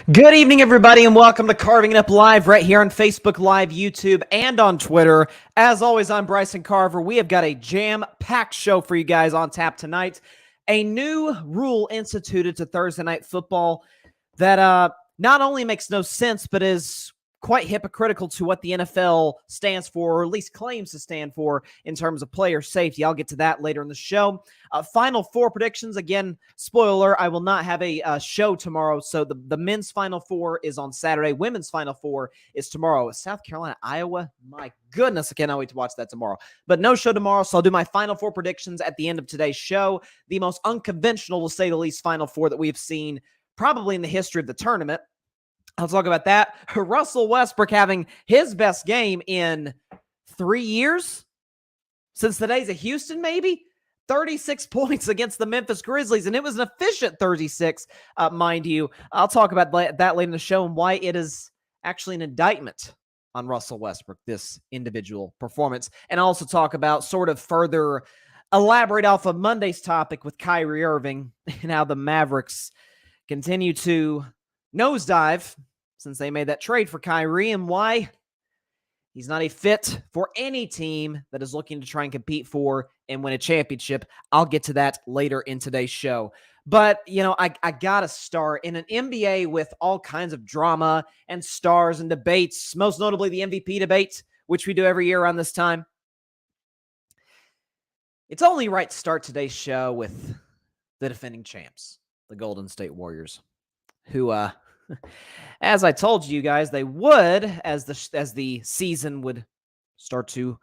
Good evening, everybody, and welcome to Carving It Up Live right here on Facebook Live, YouTube, and on Twitter. As always, I'm Bryson Carver. We have got a jam-packed show for you guys on tap tonight. A new rule instituted to Thursday Night Football that not only makes no sense, but is quite hypocritical to what the NFL stands for, or at least claims to stand for in terms of player safety. I'll get to that later in the show. Final four predictions. Again, spoiler, I will not have a show tomorrow. So the men's Final Four is on Saturday. Women's Final Four is tomorrow. South Carolina, Iowa. My goodness, I cannot wait to watch that tomorrow. But no show tomorrow, so I'll do my Final Four predictions at the end of today's show. The most unconventional, to say the least, Final Four that we've seen probably in the history of the tournament. I'll talk about that. Russell Westbrook having his best game in 3 years? Since the days of Houston, maybe? 36 points against the Memphis Grizzlies, and it was an efficient 36, mind you. I'll talk about that later in the show and why it is actually an indictment on Russell Westbrook, this individual performance. And I'll also talk about sort of further elaborate off of Monday's topic with Kyrie Irving and how the Mavericks continue to nosedive since they made that trade for Kyrie and why he's not a fit for any team that is looking to try and compete for and win a championship. I'll get to that later in today's show. But, you know, I got to start in an NBA with all kinds of drama and stars and debates, most notably the MVP debate, which we do every year around this time. It's only right to start today's show with the defending champs, the Golden State Warriors, who, as I told you guys, they would, as the season would start to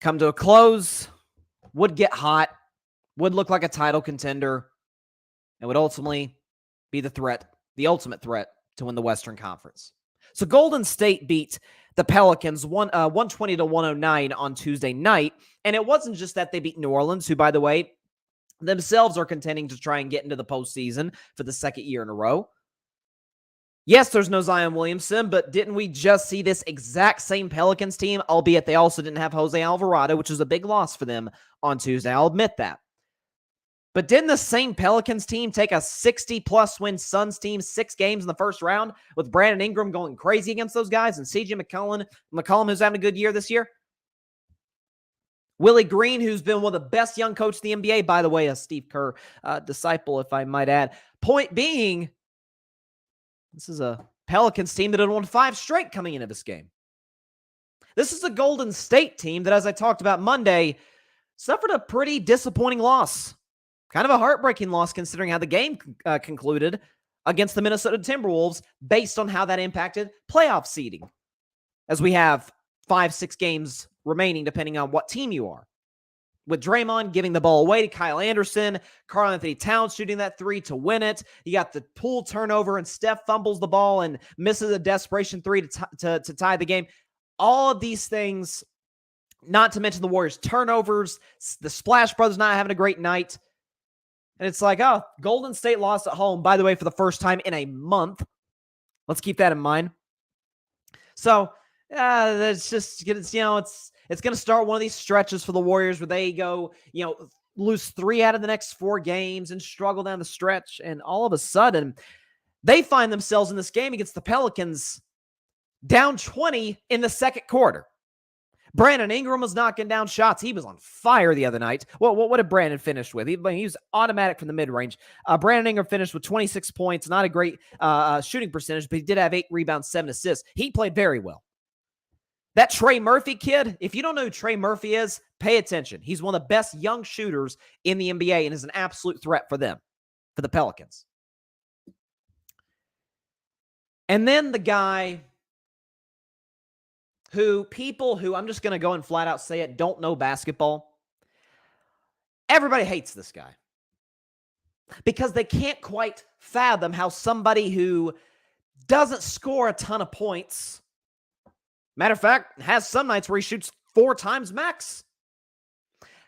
come to a close, would get hot, would look like a title contender, and would ultimately be the ultimate threat to win the Western Conference. So Golden State beat the Pelicans 120-109 on Tuesday night, and it wasn't just that they beat New Orleans, who, by the way, themselves are contending to try and get into the postseason for the second year in a row. Yes, there's no Zion Williamson, but didn't we just see this exact same Pelicans team, albeit they also didn't have Jose Alvarado, which was a big loss for them on Tuesday. I'll admit that. But didn't the same Pelicans team take a 60-plus win Suns team 6 games in the first round with Brandon Ingram going crazy against those guys and CJ McCollum, who's having a good year this year? Willie Green, who's been one of the best young coaches in the NBA, by the way, a Steve Kerr disciple, if I might add. Point being, this is a Pelicans team that had won 5 straight coming into this game. This is a Golden State team that, as I talked about Monday, suffered a pretty disappointing loss. Kind of a heartbreaking loss considering how the game concluded against the Minnesota Timberwolves based on how that impacted playoff seeding, as we have 5-6 games remaining depending on what team you are. With Draymond giving the ball away to Kyle Anderson, Karl Anthony Towns shooting that 3 to win it. You got the pool turnover and Steph fumbles the ball and misses a desperation 3 to tie the game. All of these things, not to mention the Warriors' turnovers, the Splash Brothers not having a great night. And it's like, oh, Golden State lost at home, by the way, for the first time in a month. Let's keep that in mind. So, it's just, it's going to start one of these stretches for the Warriors where they go, lose 3 out of the next 4 games and struggle down the stretch. And all of a sudden, they find themselves in this game against the Pelicans down 20 in the second quarter. Brandon Ingram was knocking down shots. He was on fire the other night. What did Brandon finish with? He was automatic from the mid-range. Brandon Ingram finished with 26 points. Not a great shooting percentage, but he did have 8 rebounds, 7 assists. He played very well. That Trey Murphy kid, if you don't know who Trey Murphy is, pay attention. He's one of the best young shooters in the NBA and is an absolute threat for them, for the Pelicans. And then the guy people who, I'm just going to go and flat out say it, don't know basketball. Everybody hates this guy because they can't quite fathom how somebody who doesn't score a ton of points, matter of fact, has some nights where he shoots 4 times max,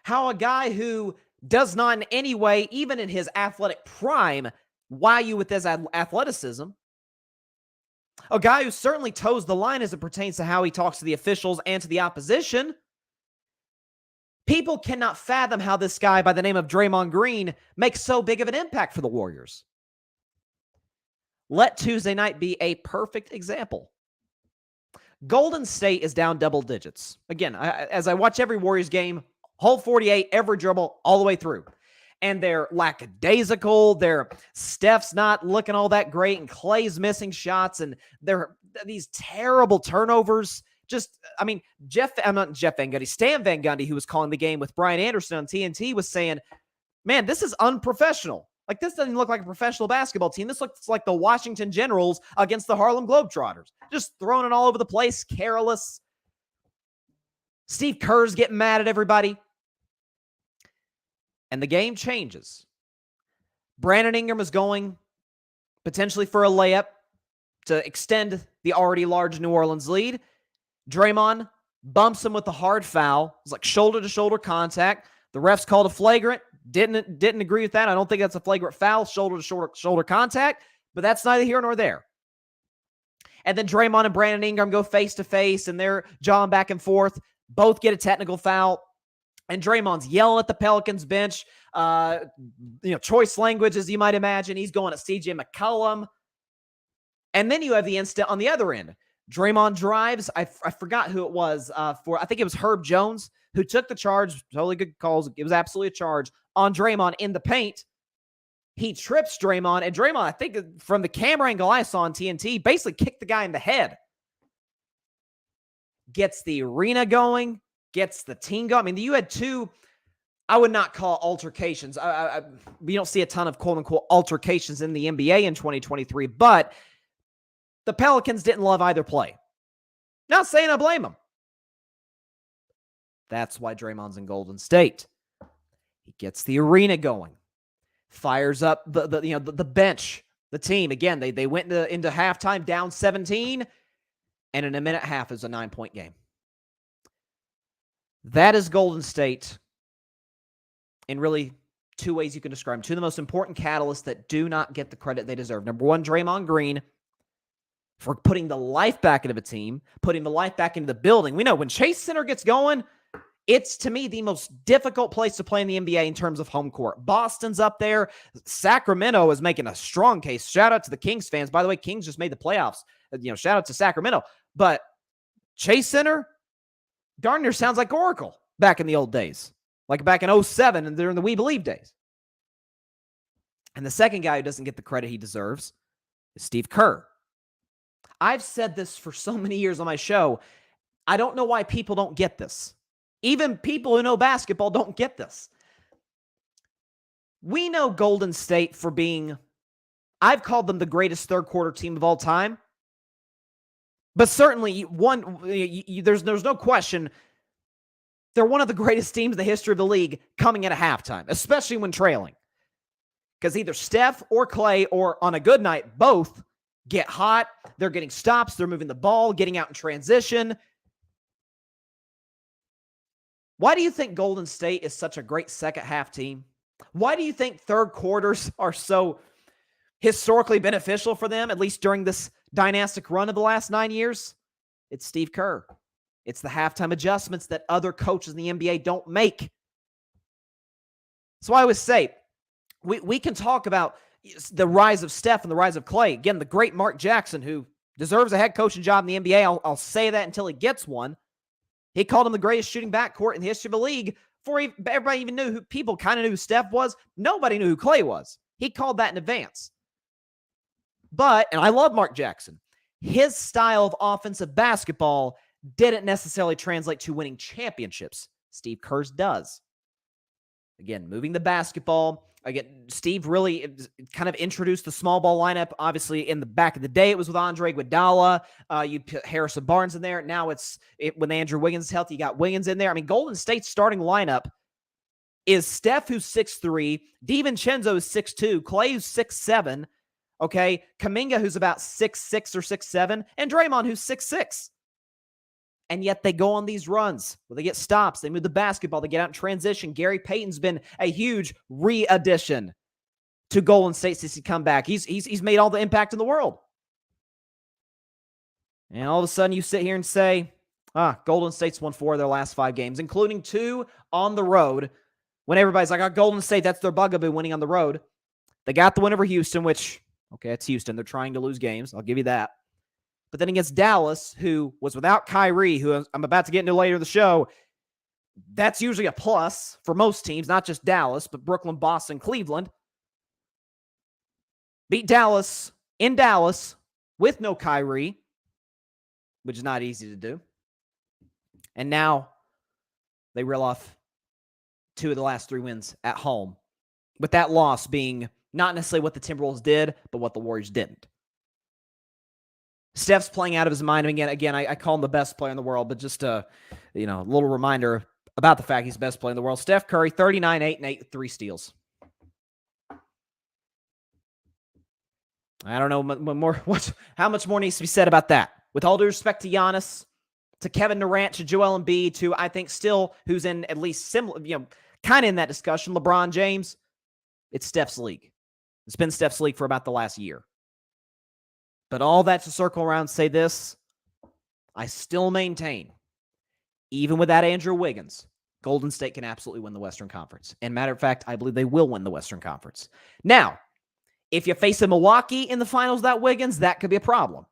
how a guy who does not in any way, even in his athletic prime, wow you with his athleticism, a guy who certainly toes the line as it pertains to how he talks to the officials and to the opposition. People cannot fathom how this guy by the name of Draymond Green makes so big of an impact for the Warriors. Let Tuesday night be a perfect example. Golden State is down double digits. Again, as I watch every Warriors game, whole 48, every dribble, all the way through. And they're lackadaisical. Steph's not looking all that great, and Clay's missing shots, and they're these terrible turnovers. I'm not Jeff Van Gundy. Stan Van Gundy, who was calling the game with Brian Anderson on TNT, was saying, man, this is unprofessional. Like, this doesn't look like a professional basketball team. This looks like the Washington Generals against the Harlem Globetrotters. Just throwing it all over the place, careless. Steve Kerr's getting mad at everybody. And the game changes. Brandon Ingram is going potentially for a layup to extend the already large New Orleans lead. Draymond bumps him with a hard foul. It's like shoulder-to-shoulder contact. The refs called a flagrant. Didn't agree with that. I don't think that's a flagrant foul, shoulder-to-shoulder contact, but that's neither here nor there. And then Draymond and Brandon Ingram go face-to-face, and they're jawing back and forth. Both get a technical foul. And Draymond's yelling at the Pelicans bench, choice language, as you might imagine. He's going at CJ McCollum. And then you have the incident on the other end. Draymond drives. I forgot who it was. I think it was Herb Jones, who took the charge. Totally good calls. It was absolutely a charge on Draymond in the paint. He trips Draymond, and Draymond, I think from the camera angle I saw on TNT, basically kicked the guy in the head. Gets the arena going. Gets the team going. I mean, you had two, I would not call altercations. We don't see a ton of quote-unquote altercations in the NBA in 2023, but the Pelicans didn't love either play. Not saying I blame them. That's why Draymond's in Golden State. He gets the arena going. Fires up the bench, the team. Again, they went into halftime down 17, and in a minute and a half is a 9-point game. That is Golden State in really two ways you can describe them. Two of the most important catalysts that do not get the credit they deserve. Number one, Draymond Green for putting the life back into the team, putting the life back into the building. We know when Chase Center gets going, it's, to me, the most difficult place to play in the NBA in terms of home court. Boston's up there. Sacramento is making a strong case. Shout out to the Kings fans. By the way, Kings just made the playoffs. Shout out to Sacramento. But Chase Center, darn near sounds like Oracle back in the old days. Like back in 07 and during the We Believe days. And the second guy who doesn't get the credit he deserves is Steve Kerr. I've said this for so many years on my show. I don't know why people don't get this. Even people who know basketball don't get this. We know Golden State for being, I've called them the greatest third quarter team of all time. But certainly, there's no question, they're one of the greatest teams in the history of the league coming at a halftime, especially when trailing. Because either Steph or Clay, or on a good night, both get hot. They're getting stops. They're moving the ball, getting out in transition. Why do you think Golden State is such a great second half team? Why do you think third quarters are so historically beneficial for them, at least during this dynastic run of the last 9 years? It's Steve Kerr. It's the halftime adjustments that other coaches in the NBA don't make. So I always say, we can talk about the rise of Steph and the rise of Clay. Again, the great Mark Jackson, who deserves a head coaching job in the NBA. I'll say that until he gets one. He called him the greatest shooting backcourt in the history of the league before everybody even knew who, people kind of knew who Steph was. Nobody knew who Clay was. He called that in advance. But, and I love Mark Jackson, his style of offensive basketball didn't necessarily translate to winning championships. Steve Kerr's does. Again, moving the basketball. Again, Steve really kind of introduced the small ball lineup. Obviously, in the back of the day, it was with Andre Iguodala. You put Harrison Barnes in there. Now when Andrew Wiggins is healthy, you got Wiggins in there. I mean, Golden State's starting lineup is Steph, who's 6'3", DiVincenzo is 6'2", Clay, who's 6'7", okay, Kuminga, who's about 6'6" or 6'7", and Draymond, who's 6'6". And yet they go on these runs where they get stops. They move the basketball. They get out in transition. Gary Payton's been a huge re-addition to Golden State since he come back. He's made all the impact in the world. And all of a sudden you sit here and say, Golden State's won 4 of their last 5 games, including 2 on the road. When everybody's like, Golden State, that's their bugaboo, winning on the road. They got the win over Houston, which Okay, it's Houston. They're trying to lose games. I'll give you that. But then against Dallas, who was without Kyrie, who I'm about to get into later in the show, that's usually a plus for most teams, not just Dallas, but Brooklyn, Boston, Cleveland. Beat Dallas in Dallas with no Kyrie, which is not easy to do. And now they reel off 2 of the last 3 wins at home, with that loss being not necessarily what the Timberwolves did, but what the Warriors didn't. Steph's playing out of his mind again. I call him the best player in the world, but just a little reminder about the fact he's the best player in the world. Steph Curry, 39, 8, and 8 with 3 steals. I don't know how much more needs to be said about that. With all due respect to Giannis, to Kevin Durant, to Joel Embiid, to I think still who's in at least similar, kind of in that discussion, LeBron James, it's Steph's league. It's been Steph's league for about the last year. But all that to circle around and say this, I still maintain, even without Andrew Wiggins, Golden State can absolutely win the Western Conference. And matter of fact, I believe they will win the Western Conference. Now, if you face a Milwaukee in the finals without Wiggins, that could be a problem.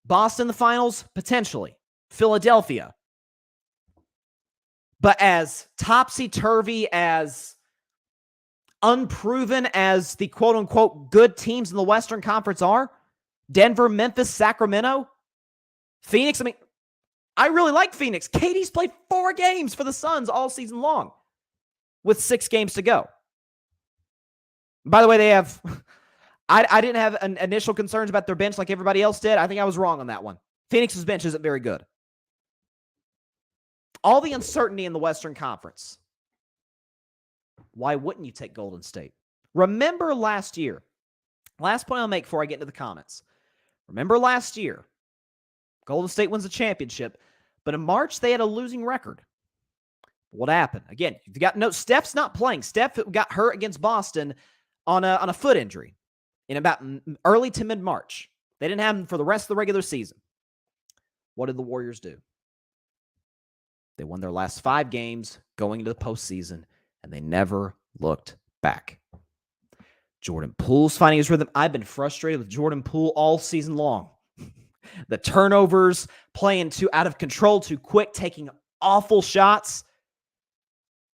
Boston in the finals, potentially. Philadelphia. But as topsy-turvy, as unproven as the quote-unquote good teams in the Western Conference are, Denver, Memphis, Sacramento, Phoenix, I really like Phoenix. KD's played 4 games for the Suns all season long with 6 games to go. By the way, they have... I didn't have initial concerns about their bench like everybody else did. I think I was wrong on that one. Phoenix's bench isn't very good. All the uncertainty in the Western Conference. Why wouldn't you take Golden State? Remember last year. Last point I'll make before I get into the comments. Remember last year. Golden State wins the championship, but in March they had a losing record. What happened? Again, you've got no Steph's not playing. Steph got hurt against Boston on a foot injury in about early to mid-March. They didn't have him for the rest of the regular season. What did the Warriors do? They won their last 5 games going into the postseason, and they never looked back. Jordan Poole's finding his rhythm. I've been frustrated with Jordan Poole all season long. The turnovers, playing too out of control, too quick, taking awful shots.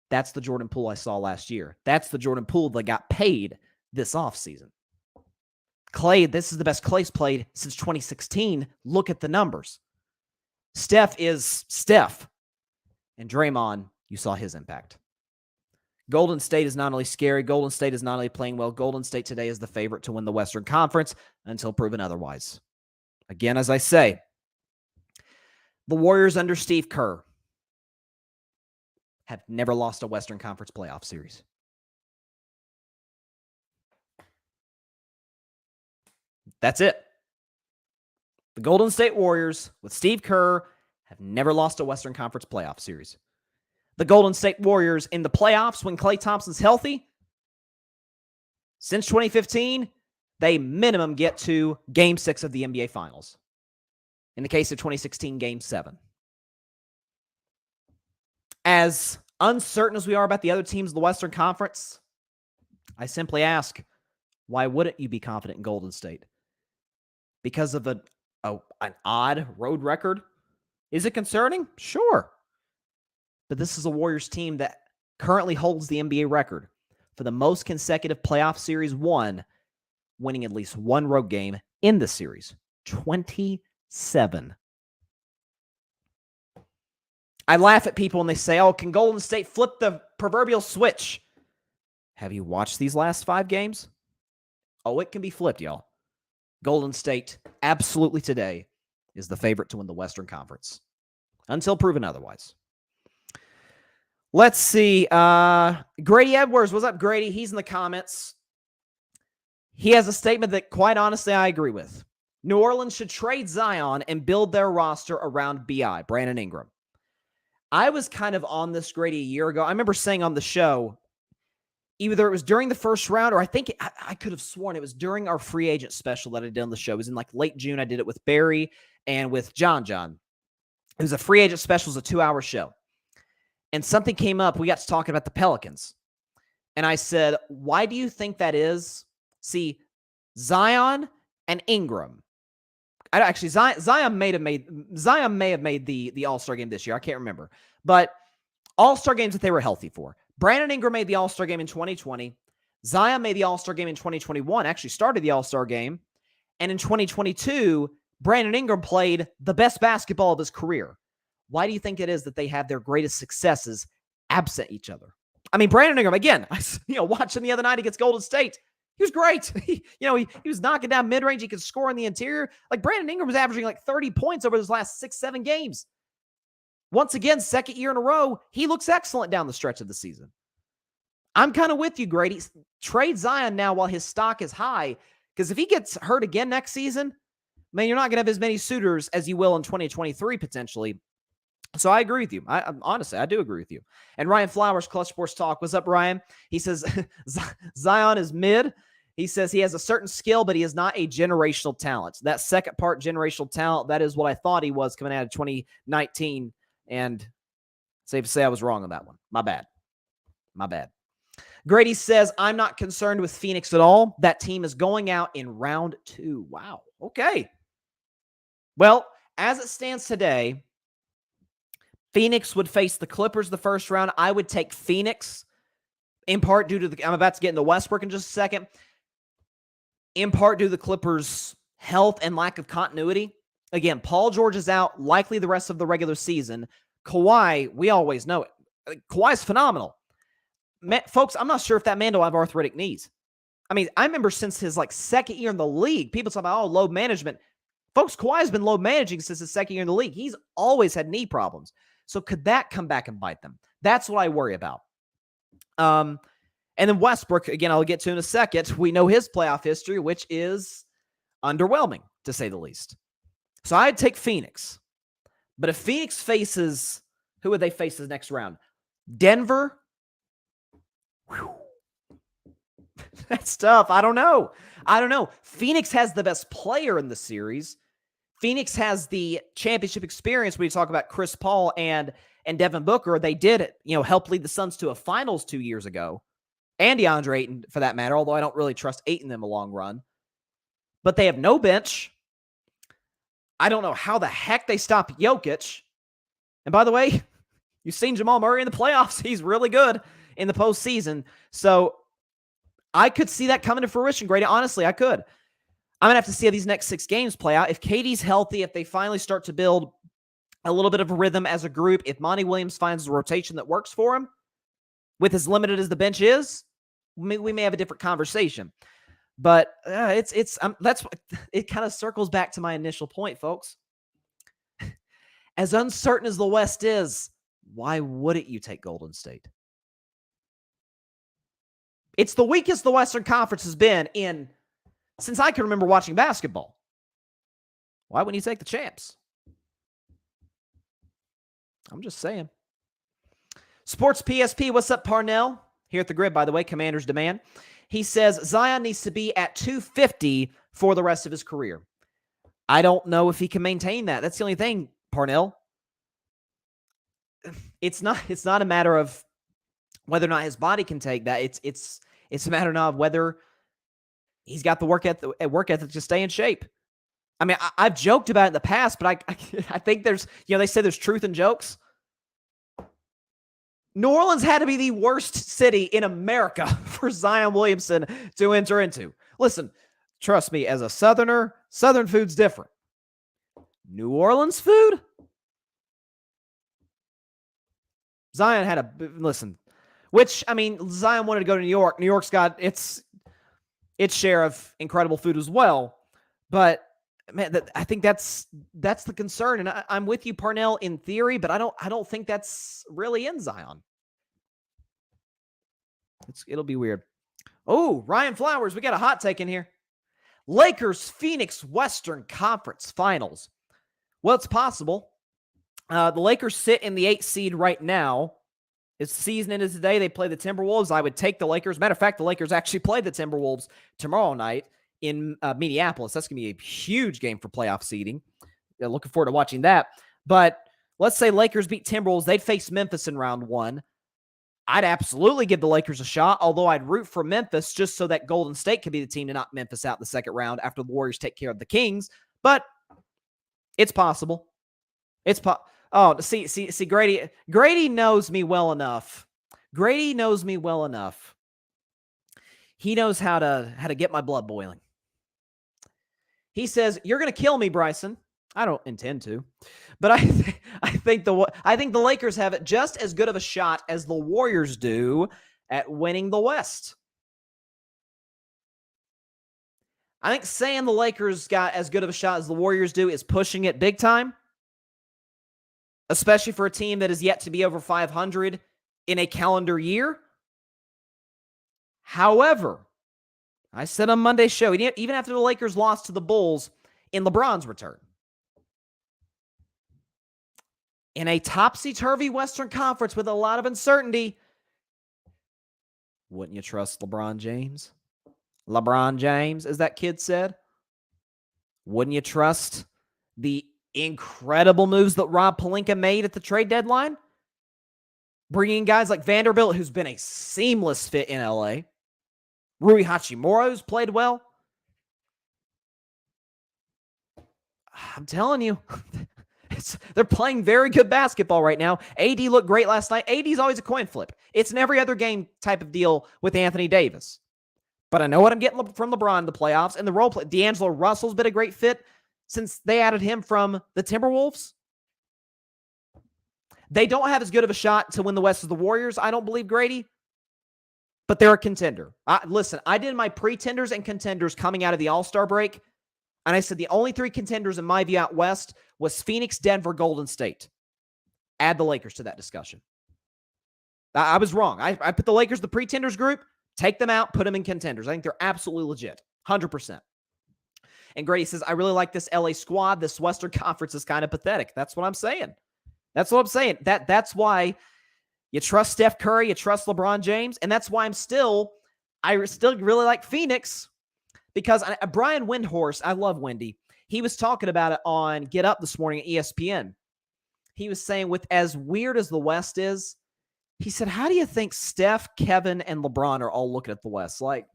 That's the Jordan Poole I saw last year. That's the Jordan Poole that got paid this offseason. Clay, this is the best Clay's played since 2016. Look at the numbers. Steph is Steph. And Draymond, you saw his impact. Golden State is not only scary, Golden State is not only playing well, Golden State today is the favorite to win the Western Conference until proven otherwise. Again, as I say, the Warriors under Steve Kerr have never lost a Western Conference playoff series. That's it. The Golden State Warriors with Steve Kerr have never lost a Western Conference playoff series. The Golden State Warriors in the playoffs when Klay Thompson's healthy, since 2015, they minimum get to Game 6 of the NBA Finals. In the case of 2016, Game 7. As uncertain as we are about the other teams in the Western Conference, I simply ask, why wouldn't you be confident in Golden State? Because of an odd road record? Is it concerning? Sure. But this is a Warriors team that currently holds the NBA record for the most consecutive playoff series won, winning at least 1 road game in the series. 27. I laugh at people when they say, oh, can Golden State flip the proverbial switch? Have you watched these last 5 games? Oh, it can be flipped, y'all. Golden State, absolutely today, is the favorite to win the Western Conference. Until proven otherwise. Let's see. Grady Edwards. What's up, Grady? He's in the comments. He has a statement that, quite honestly, I agree with. New Orleans should trade Zion and build their roster around B.I., Brandon Ingram. I was kind of on this, Grady, a year ago. I remember saying on the show, either it was during the first round or I think I could have sworn it was during our free agent special that I did on the show. It was in like late June. I did it with Barry and with John. It was a free agent special. It was a 2-hour show. And something came up. We got to talking about the Pelicans. And I said, why do you think that is? See, Zion and Ingram. Actually, Zion may have made the All-Star game this year. I can't remember. But All-Star games that they were healthy for. Brandon Ingram made the All-Star game in 2020. Zion made the All-Star game in 2021, actually started the All-Star game. And in 2022, Brandon Ingram played the best basketball of his career. Why do you think it is that they have their greatest successes absent each other? I mean, Brandon Ingram, again, watching the other night against Golden State, he was great. He was knocking down mid-range. He could score in the interior. Like, Brandon Ingram was averaging like 30 points over his last 6-7 games. Once again, second year in a row, he looks excellent down the stretch of the season. I'm kind of with you, Grady. Trade Zion now while his stock is high, because if he gets hurt again next season, man, you're not going to have as many suitors as you will in 2023 potentially. So I agree with you. Honestly, I do agree with you. And Ryan Flowers, Clutch Sports Talk. What's up, Ryan? He says, Zion is mid. He says he has a certain skill, but he is not a generational talent. That second part, generational talent, that is what I thought he was coming out of 2019. And safe to say I was wrong on that one. My bad. Grady says, I'm not concerned with Phoenix at all. That team is going out in round 2. Wow. Okay. Well, as it stands today, Phoenix would face the Clippers the first round. I would take Phoenix, in part due to I'm about to get into Westbrook in just a second, in part due to the Clippers' health and lack of continuity. Again, Paul George is out, likely the rest of the regular season. Kawhi, we always know it. Kawhi's phenomenal. Folks, I'm not sure if that man will have arthritic knees. I mean, I remember since his second year in the league, people talk about, load management. Folks, Kawhi's been load managing since his second year in the league. He's always had knee problems. So could that come back and bite them? That's what I worry about. And then Westbrook, again, I'll get to in a second. We know his playoff history, which is underwhelming, to say the least. So I'd take Phoenix. But if Phoenix faces, who would they face the next round? Denver? Whew. That's tough. I don't know. Phoenix has the best player in the series. Phoenix has the championship experience when you talk about Chris Paul and Devin Booker. They did, help lead the Suns to a finals 2 years ago. And DeAndre Ayton, for that matter, although I don't really trust Ayton in them a long run. But they have no bench. I don't know how the heck they stop Jokic. And by the way, you've seen Jamal Murray in the playoffs. He's really good in the postseason. So I could see that coming to fruition, Grady. Honestly, I could. I'm going to have to see how these next 6 games play out. If KD's healthy, if they finally start to build a little bit of a rhythm as a group, if Monty Williams finds a rotation that works for him, with as limited as the bench is, we may have a different conversation. But it kind of circles back to my initial point, folks. As uncertain as the West is, why wouldn't you take Golden State? It's the weakest the Western Conference has been since I can remember watching basketball. Why wouldn't you take the champs? I'm just saying. Sports PSP, what's up, Parnell? Here at the Grid, by the way, Commander's Demand. He says Zion needs to be at 250 for the rest of his career. I don't know if he can maintain that. That's the only thing, Parnell. It's not a matter of whether or not his body can take that. It's a matter of whether he's got the work ethic to stay in shape. I mean, I've joked about it in the past, but I think there's, they say there's truth in jokes. New Orleans had to be the worst city in America for Zion Williamson to enter into. Listen, trust me, as a Southerner, Southern food's different. New Orleans food? Zion had Zion wanted to go to New York. New York's got its share of incredible food as well. But man, I think that's the concern. And I'm with you, Parnell, in theory, but I don't think that's really in Zion. It'll be weird. Oh, Ryan Flowers, we got a hot take in here. Lakers, Phoenix, Western Conference Finals. Well, it's possible. The Lakers sit in the 8th seed right now. It's season ended today. They play the Timberwolves. I would take the Lakers. Matter of fact, the Lakers actually play the Timberwolves tomorrow night in Minneapolis. That's going to be a huge game for playoff seeding. Looking forward to watching that. But let's say Lakers beat Timberwolves. They'd face Memphis in round 1. I'd absolutely give the Lakers a shot, although I'd root for Memphis just so that Golden State could be the team to knock Memphis out in the second round after the Warriors take care of the Kings. But it's possible. See, Grady knows me well enough. Grady knows me well enough. He knows how to get my blood boiling. He says, "You're going to kill me, Bryson." I don't intend to, but I think the Lakers have it just as good of a shot as the Warriors do at winning the West. I think saying the Lakers got as good of a shot as the Warriors do is pushing it big time, especially for a team that is yet to be over 500 in a calendar year. However, I said on Monday's show, even after the Lakers lost to the Bulls in LeBron's return, in a topsy-turvy Western Conference with a lot of uncertainty, wouldn't you trust LeBron James? LeBron James, as that kid said. Wouldn't you trust the incredible moves that Rob Pelinka made at the trade deadline? Bringing guys like Vanderbilt, who's been a seamless fit in LA. Rui Hachimura, who's played well. I'm telling you, they're playing very good basketball right now. AD looked great last night. AD's always a coin flip. It's an every other game type of deal with Anthony Davis. But I know what I'm getting from LeBron in the playoffs. And the role play, D'Angelo Russell's been a great fit since they added him from the Timberwolves. They don't have as good of a shot to win the West as the Warriors, I don't believe, Grady. But they're a contender. Listen, I did my pretenders and contenders coming out of the All-Star break. And I said the only three contenders in my view out West was Phoenix, Denver, Golden State. Add the Lakers to that discussion. I was wrong. I put the Lakers, the pretenders group, take them out, put them in contenders. I think they're absolutely legit. 100%. And Grady says, I really like this LA squad. This Western Conference is kind of pathetic. That's what I'm saying. That's That's why you trust Steph Curry, you trust LeBron James, and that's why I still really like Phoenix, because Brian Windhorst, I love Wendy, he was talking about it on Get Up this morning at ESPN. He was saying, with as weird as the West is, he said, how do you think Steph, Kevin, and LeBron are all looking at the West? Like,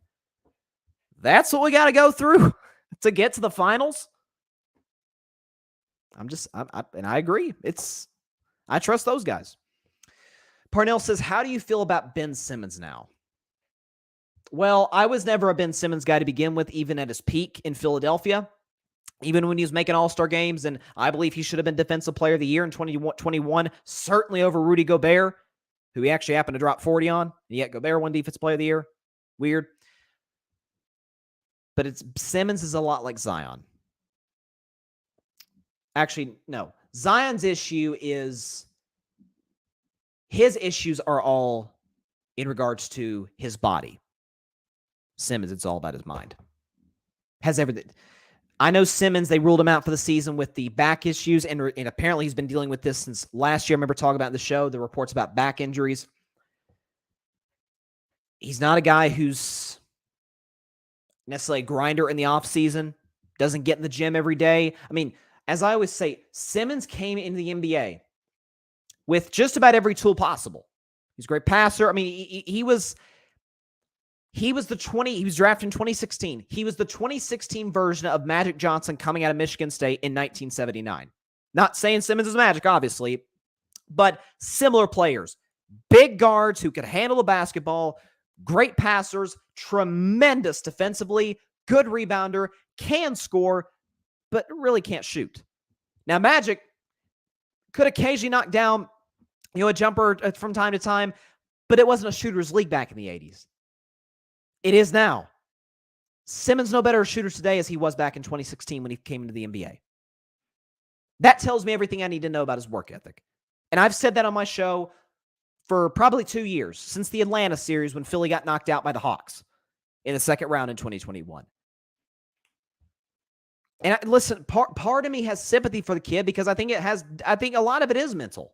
that's what we got to go through to get to the finals? And I agree. I trust those guys. Parnell says, how do you feel about Ben Simmons now? Well, I was never a Ben Simmons guy to begin with, even at his peak in Philadelphia, even when he was making All-Star games, and I believe he should have been Defensive Player of the Year in 2021, certainly over Rudy Gobert, who he actually happened to drop 40 on, and yet Gobert won Defensive Player of the Year. Weird. But Simmons is a lot like Zion. Actually, no. Zion's issue is his issues are all in regards to his body. Simmons, it's all about his mind. Has everything. I know Simmons, they ruled him out for the season with the back issues, and apparently he's been dealing with this since last year. I remember talking about the show, the reports about back injuries. He's not a guy who's necessarily a grinder in the offseason, doesn't get in the gym every day. I mean, as I always say, Simmons came into the NBA with just about every tool possible. He's a great passer. I mean, he was drafted in 2016. He was the 2016 version of Magic Johnson coming out of Michigan State in 1979. Not saying Simmons is Magic, obviously, but similar players. Big guards who could handle the basketball, great passers, tremendous defensively, good rebounder, can score, but really can't shoot. Now, Magic could occasionally knock down, a jumper from time to time, but it wasn't a shooter's league back in the 80s. It is now. Simmons no better a shooter today as he was back in 2016 when he came into the NBA. That tells me everything I need to know about his work ethic. And I've said that on my show for probably 2 years, since the Atlanta series when Philly got knocked out by the Hawks in the second round in 2021. And listen, part of me has sympathy for the kid because I think a lot of it is mental.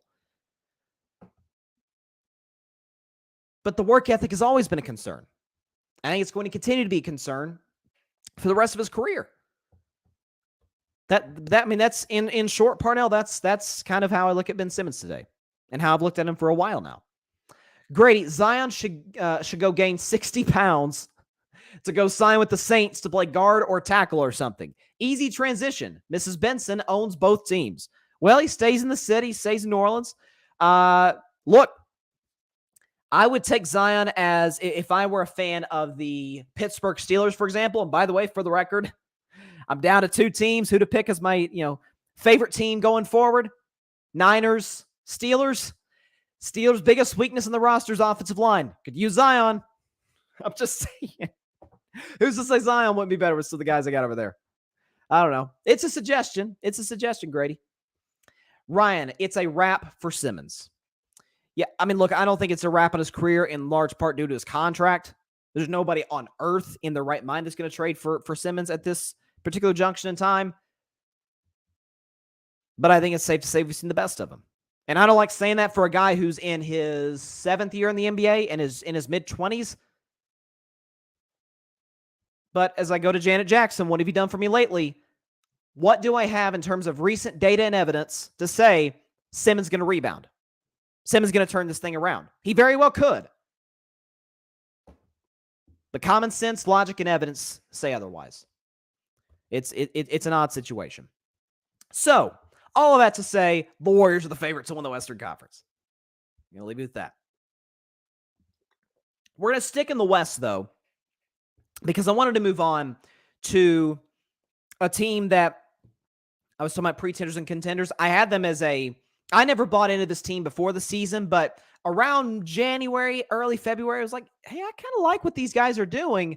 But the work ethic has always been a concern. I think it's going to continue to be a concern for the rest of his career. That's in short, Parnell, that's kind of how I look at Ben Simmons today and how I've looked at him for a while now. Grady, Zion should go gain 60 pounds to go sign with the Saints to play guard or tackle or something. Easy transition. Mrs. Benson owns both teams. Well, he stays in the city, stays in New Orleans. Look, I would take Zion as if I were a fan of the Pittsburgh Steelers, for example. And by the way, for the record, I'm down to 2 teams who to pick as my, favorite team going forward. Niners, Steelers. Steelers' biggest weakness in the roster is offensive line. Could use Zion. I'm just saying. Who's to say Zion wouldn't be better with some of the guys I got over there? I don't know. It's a suggestion. Grady. Ryan, it's a wrap for Simmons. Yeah, I mean, look, I don't think it's a wrap on his career in large part due to his contract. There's nobody on earth in their right mind that's going to trade for Simmons at this particular junction in time. But I think it's safe to say we've seen the best of him. And I don't like saying that for a guy who's in his 7th year in the NBA and is in his mid-20s. But as I go to Janet Jackson, what have you done for me lately? What do I have in terms of recent data and evidence to say Simmons is going to rebound? Simmons is going to turn this thing around. He very well could. But common sense, logic, and evidence say otherwise. It's an odd situation. So, all of that to say, the Warriors are the favorites to win the Western Conference. I'm going to leave you with that. We're going to stick in the West, though, because I wanted to move on to a team that I was talking about pretenders and contenders. I had them as I never bought into this team before the season, but around January, early February, I was like, hey, I kind of like what these guys are doing.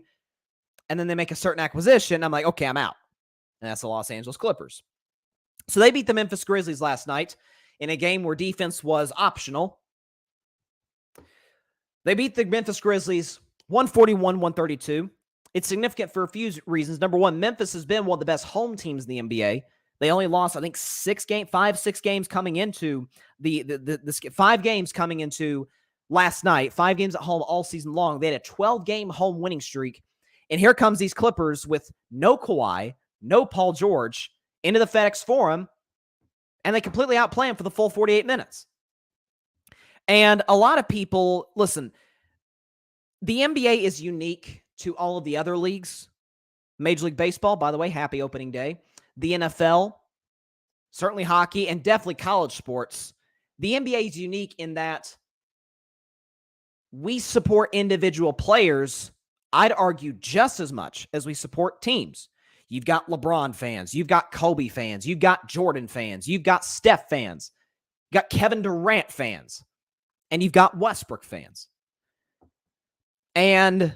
And then they make a certain acquisition. I'm like, okay, I'm out. And that's the Los Angeles Clippers. So they beat the Memphis Grizzlies last night in a game where defense was optional. They beat the Memphis Grizzlies 141-132. It's significant for a few reasons. Number one, Memphis has been one of the best home teams in the NBA. They only lost, I think, 6 games coming into the 5 games coming into last night. 5 games at home all season long. They had a 12-game home winning streak. And here comes these Clippers with no Kawhi, no Paul George into the FedEx Forum, and they completely outplay him for the full 48 minutes. And a lot of people, listen, the NBA is unique to all of the other leagues. Major League Baseball, by the way, happy opening day. The NFL, certainly hockey, and definitely college sports. The NBA is unique in that we support individual players, I'd argue, just as much as we support teams. You've got LeBron fans. You've got Kobe fans. You've got Jordan fans. You've got Steph fans. You've got Kevin Durant fans. And you've got Westbrook fans. And,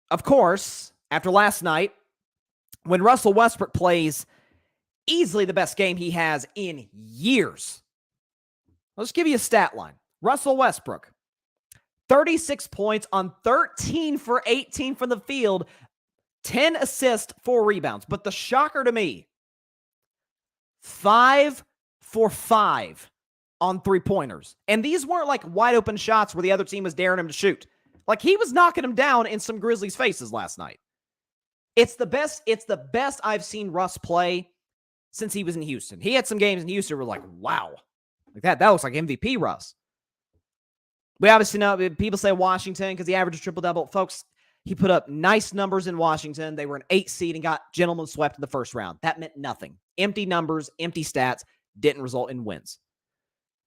of course, after last night, when Russell Westbrook plays easily the best game he has in years. Let's give you a stat line. Russell Westbrook, 36 points on 13 for 18 from the field, 10 assists, 4 rebounds. But the shocker to me, 5 for 5 on 3-pointers. And these weren't like wide open shots where the other team was daring him to shoot. Like, he was knocking him down in some Grizzlies' faces last night. It's the best I've seen Russ play since he was in Houston. He had some games in Houston where we're like, wow. Like that looks like MVP Russ. We obviously know people say Washington because he averaged a triple-double. Folks, he put up nice numbers in Washington. They were an 8 seed and got gentlemen swept in the first round. That meant nothing. Empty numbers, empty stats, didn't result in wins.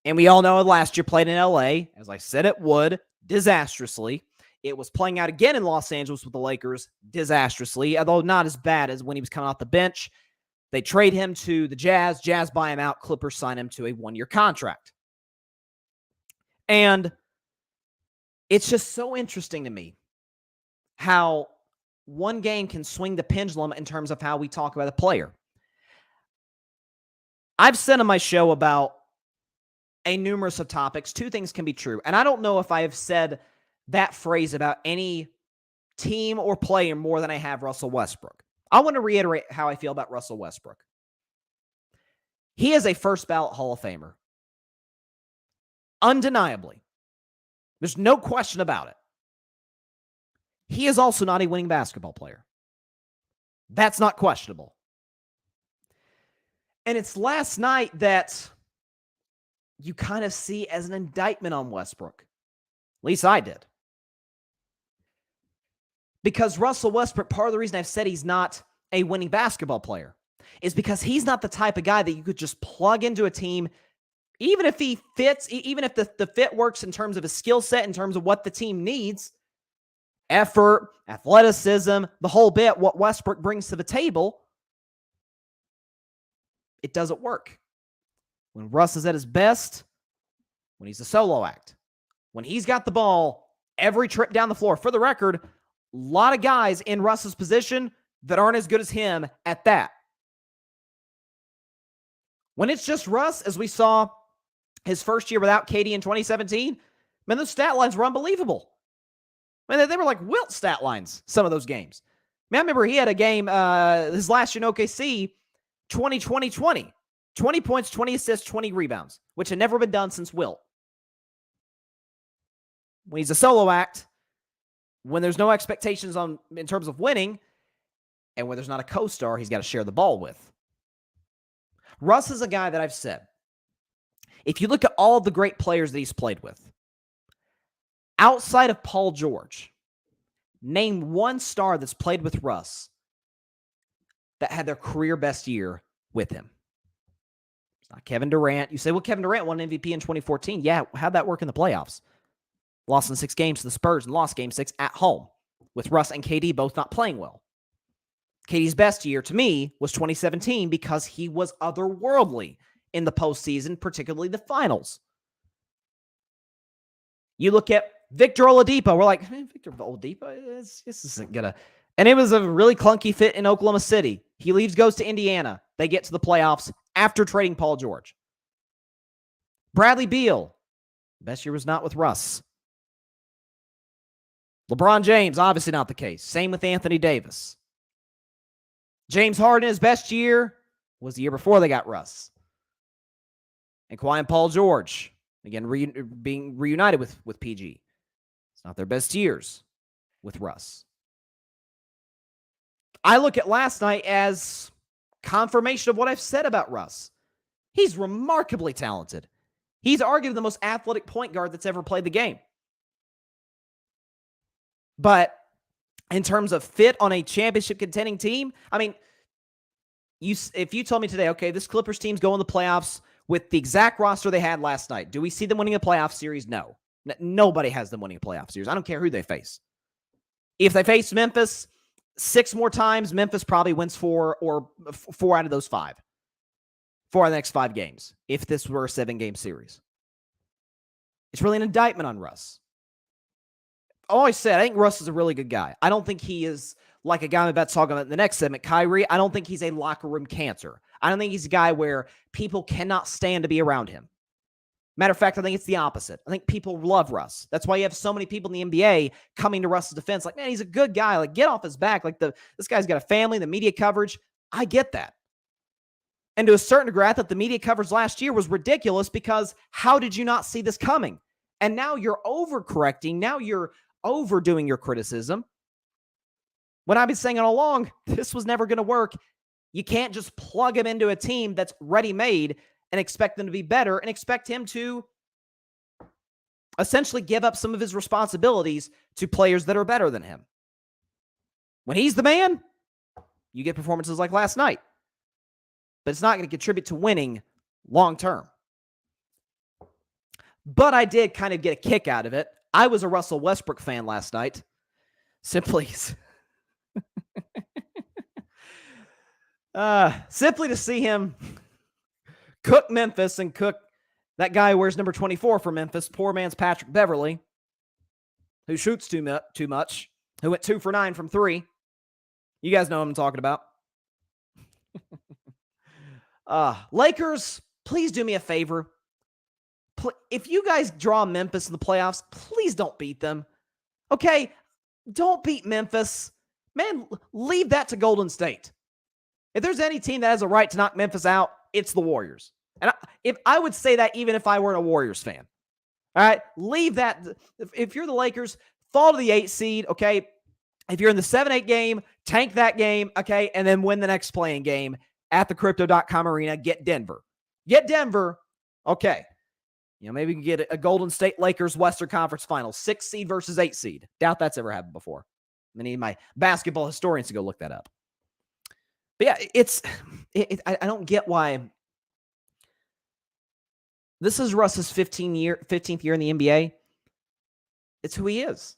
And we all know last year played in LA, as I said it would, disastrously. It was playing out again in Los Angeles with the Lakers disastrously, although not as bad as when he was coming off the bench. They trade him to the Jazz. Jazz buy him out. Clippers sign him to a 1-year contract. And it's just so interesting to me how one game can swing the pendulum in terms of how we talk about a player. I've said on my show about a numerous of topics, 2 things can be true. And I don't know if I have said that phrase about any team or player more than I have Russell Westbrook. I want to reiterate how I feel about Russell Westbrook. He is a first ballot Hall of Famer. Undeniably. There's no question about it. He is also not a winning basketball player. That's not questionable. And it's last night that you kind of see as an indictment on Westbrook. least I did. Because Russell Westbrook, part of the reason I've said he's not a winning basketball player is because he's not the type of guy that you could just plug into a team, even if he fits, even if the fit works in terms of his skill set, in terms of what the team needs, effort, athleticism, the whole bit, what Westbrook brings to the table, it doesn't work. When Russ is at his best, when he's a solo act, when he's got the ball every trip down the floor. For the record, a lot of guys in Russ's position that aren't as good as him at that. When it's just Russ, as we saw his first year without KD in 2017, man, those stat lines were unbelievable. Man, they were like Wilt stat lines, some of those games. Man, I remember he had a game, his last year in OKC, 2020. 20 points, 20 assists, 20 rebounds, which had never been done since Wilt. When he's a solo act, when there's no expectations in terms of winning, and when there's not a co-star he's got to share the ball with. Russ is a guy that I've said, if you look at all the great players that he's played with, outside of Paul George, name one star that's played with Russ that had their career best year with him. It's not Kevin Durant. You say, well, Kevin Durant won MVP in 2014. Yeah, how'd that work in the playoffs? Lost in 6 games to the Spurs and lost game 6 at home with Russ and KD both not playing well. KD's best year to me was 2017 because he was otherworldly in the postseason, particularly the finals. You look at Victor Oladipo. We're like, Victor Oladipo, this isn't going to... And it was a really clunky fit in Oklahoma City. He leaves, goes to Indiana. They get to the playoffs after trading Paul George. Bradley Beal. Best year was not with Russ. LeBron James, obviously not the case. Same with Anthony Davis. James Harden, his best year was the year before they got Russ. And Kawhi and Paul George, again, being reunited with PG. It's not their best years with Russ. I look at last night as confirmation of what I've said about Russ. He's remarkably talented. He's arguably the most athletic point guard that's ever played the game. But in terms of fit on a championship contending team, I mean, if you told me today, okay, this Clippers team's going to the playoffs with the exact roster they had last night, do we see them winning a playoff series? No. Nobody has them winning a playoff series. I don't care who they face. If they face Memphis 6 more times, Memphis probably wins 4 out of those 5. 4 out of the next 5 games, if this were a 7-game series. It's really an indictment on Russ. I always said, I think Russ is a really good guy. I don't think he is like a guy I'm about to talk about in the next segment, Kyrie. I don't think he's a locker room cancer. I don't think he's a guy where people cannot stand to be around him. Matter of fact, I think it's the opposite. I think people love Russ. That's why you have so many people in the NBA coming to Russ's defense. Like, man, he's a good guy. Like, get off his back. Like, this guy's got a family, the media coverage. I get that. And to a certain degree, I thought the media coverage last year was ridiculous because how did you not see this coming? And now you're overcorrecting. Now you're overdoing your criticism. When I've been saying it all along, this was never going to work. You can't just plug him into a team that's ready-made and expect them to be better and expect him to essentially give up some of his responsibilities to players that are better than him. When he's the man, you get performances like last night. But it's not going to contribute to winning long-term. But I did kind of get a kick out of it. I was a Russell Westbrook fan last night. Simply to see him cook Memphis and cook that guy who wears number 24 for Memphis, poor man's Patrick Beverley, who shoots too much, who went 2 for 9 from 3. You guys know what I'm talking about. Lakers, please do me a favor. If you guys draw Memphis in the playoffs, please don't beat them. Okay? Don't beat Memphis. Man, leave that to Golden State. If there's any team that has a right to knock Memphis out, it's the Warriors. And if I would say that even if I weren't a Warriors fan. All right? Leave that. If you're the Lakers, fall to the 8 seed, okay? If you're in the 7-8 game, tank that game, okay? And then win the next playing game at the Crypto.com arena. Get Denver. Okay. Maybe we can get a Golden State Lakers Western Conference Finals, 6 seed versus 8 seed. Doubt that's ever happened before. I need my basketball historians to go look that up. But yeah, I don't get why. This is Russ's 15th year in the NBA. It's who he is.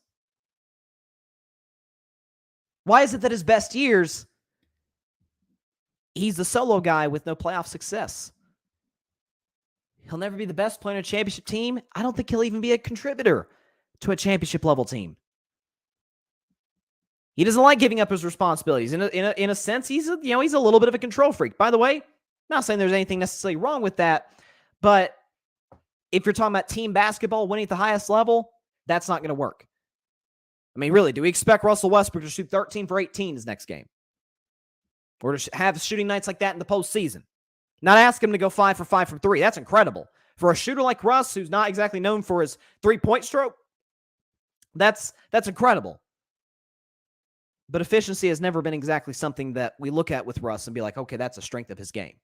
Why is it that his best years, he's the solo guy with no playoff success? He'll never be the best player on a championship team. I don't think he'll even be a contributor to a championship level team. He doesn't like giving up his responsibilities. In a sense, he's a little bit of a control freak. By the way, not saying there's anything necessarily wrong with that, but if you're talking about team basketball, winning at the highest level, that's not going to work. I mean, really, do we expect Russell Westbrook to shoot 13 for 18 his next game? Or to have shooting nights like that in the postseason? Not ask him to go 5 for 5 from 3. That's incredible. For a shooter like Russ, who's not exactly known for his three-point stroke, that's incredible. But efficiency has never been exactly something that we look at with Russ and be like, okay, that's a strength of his game.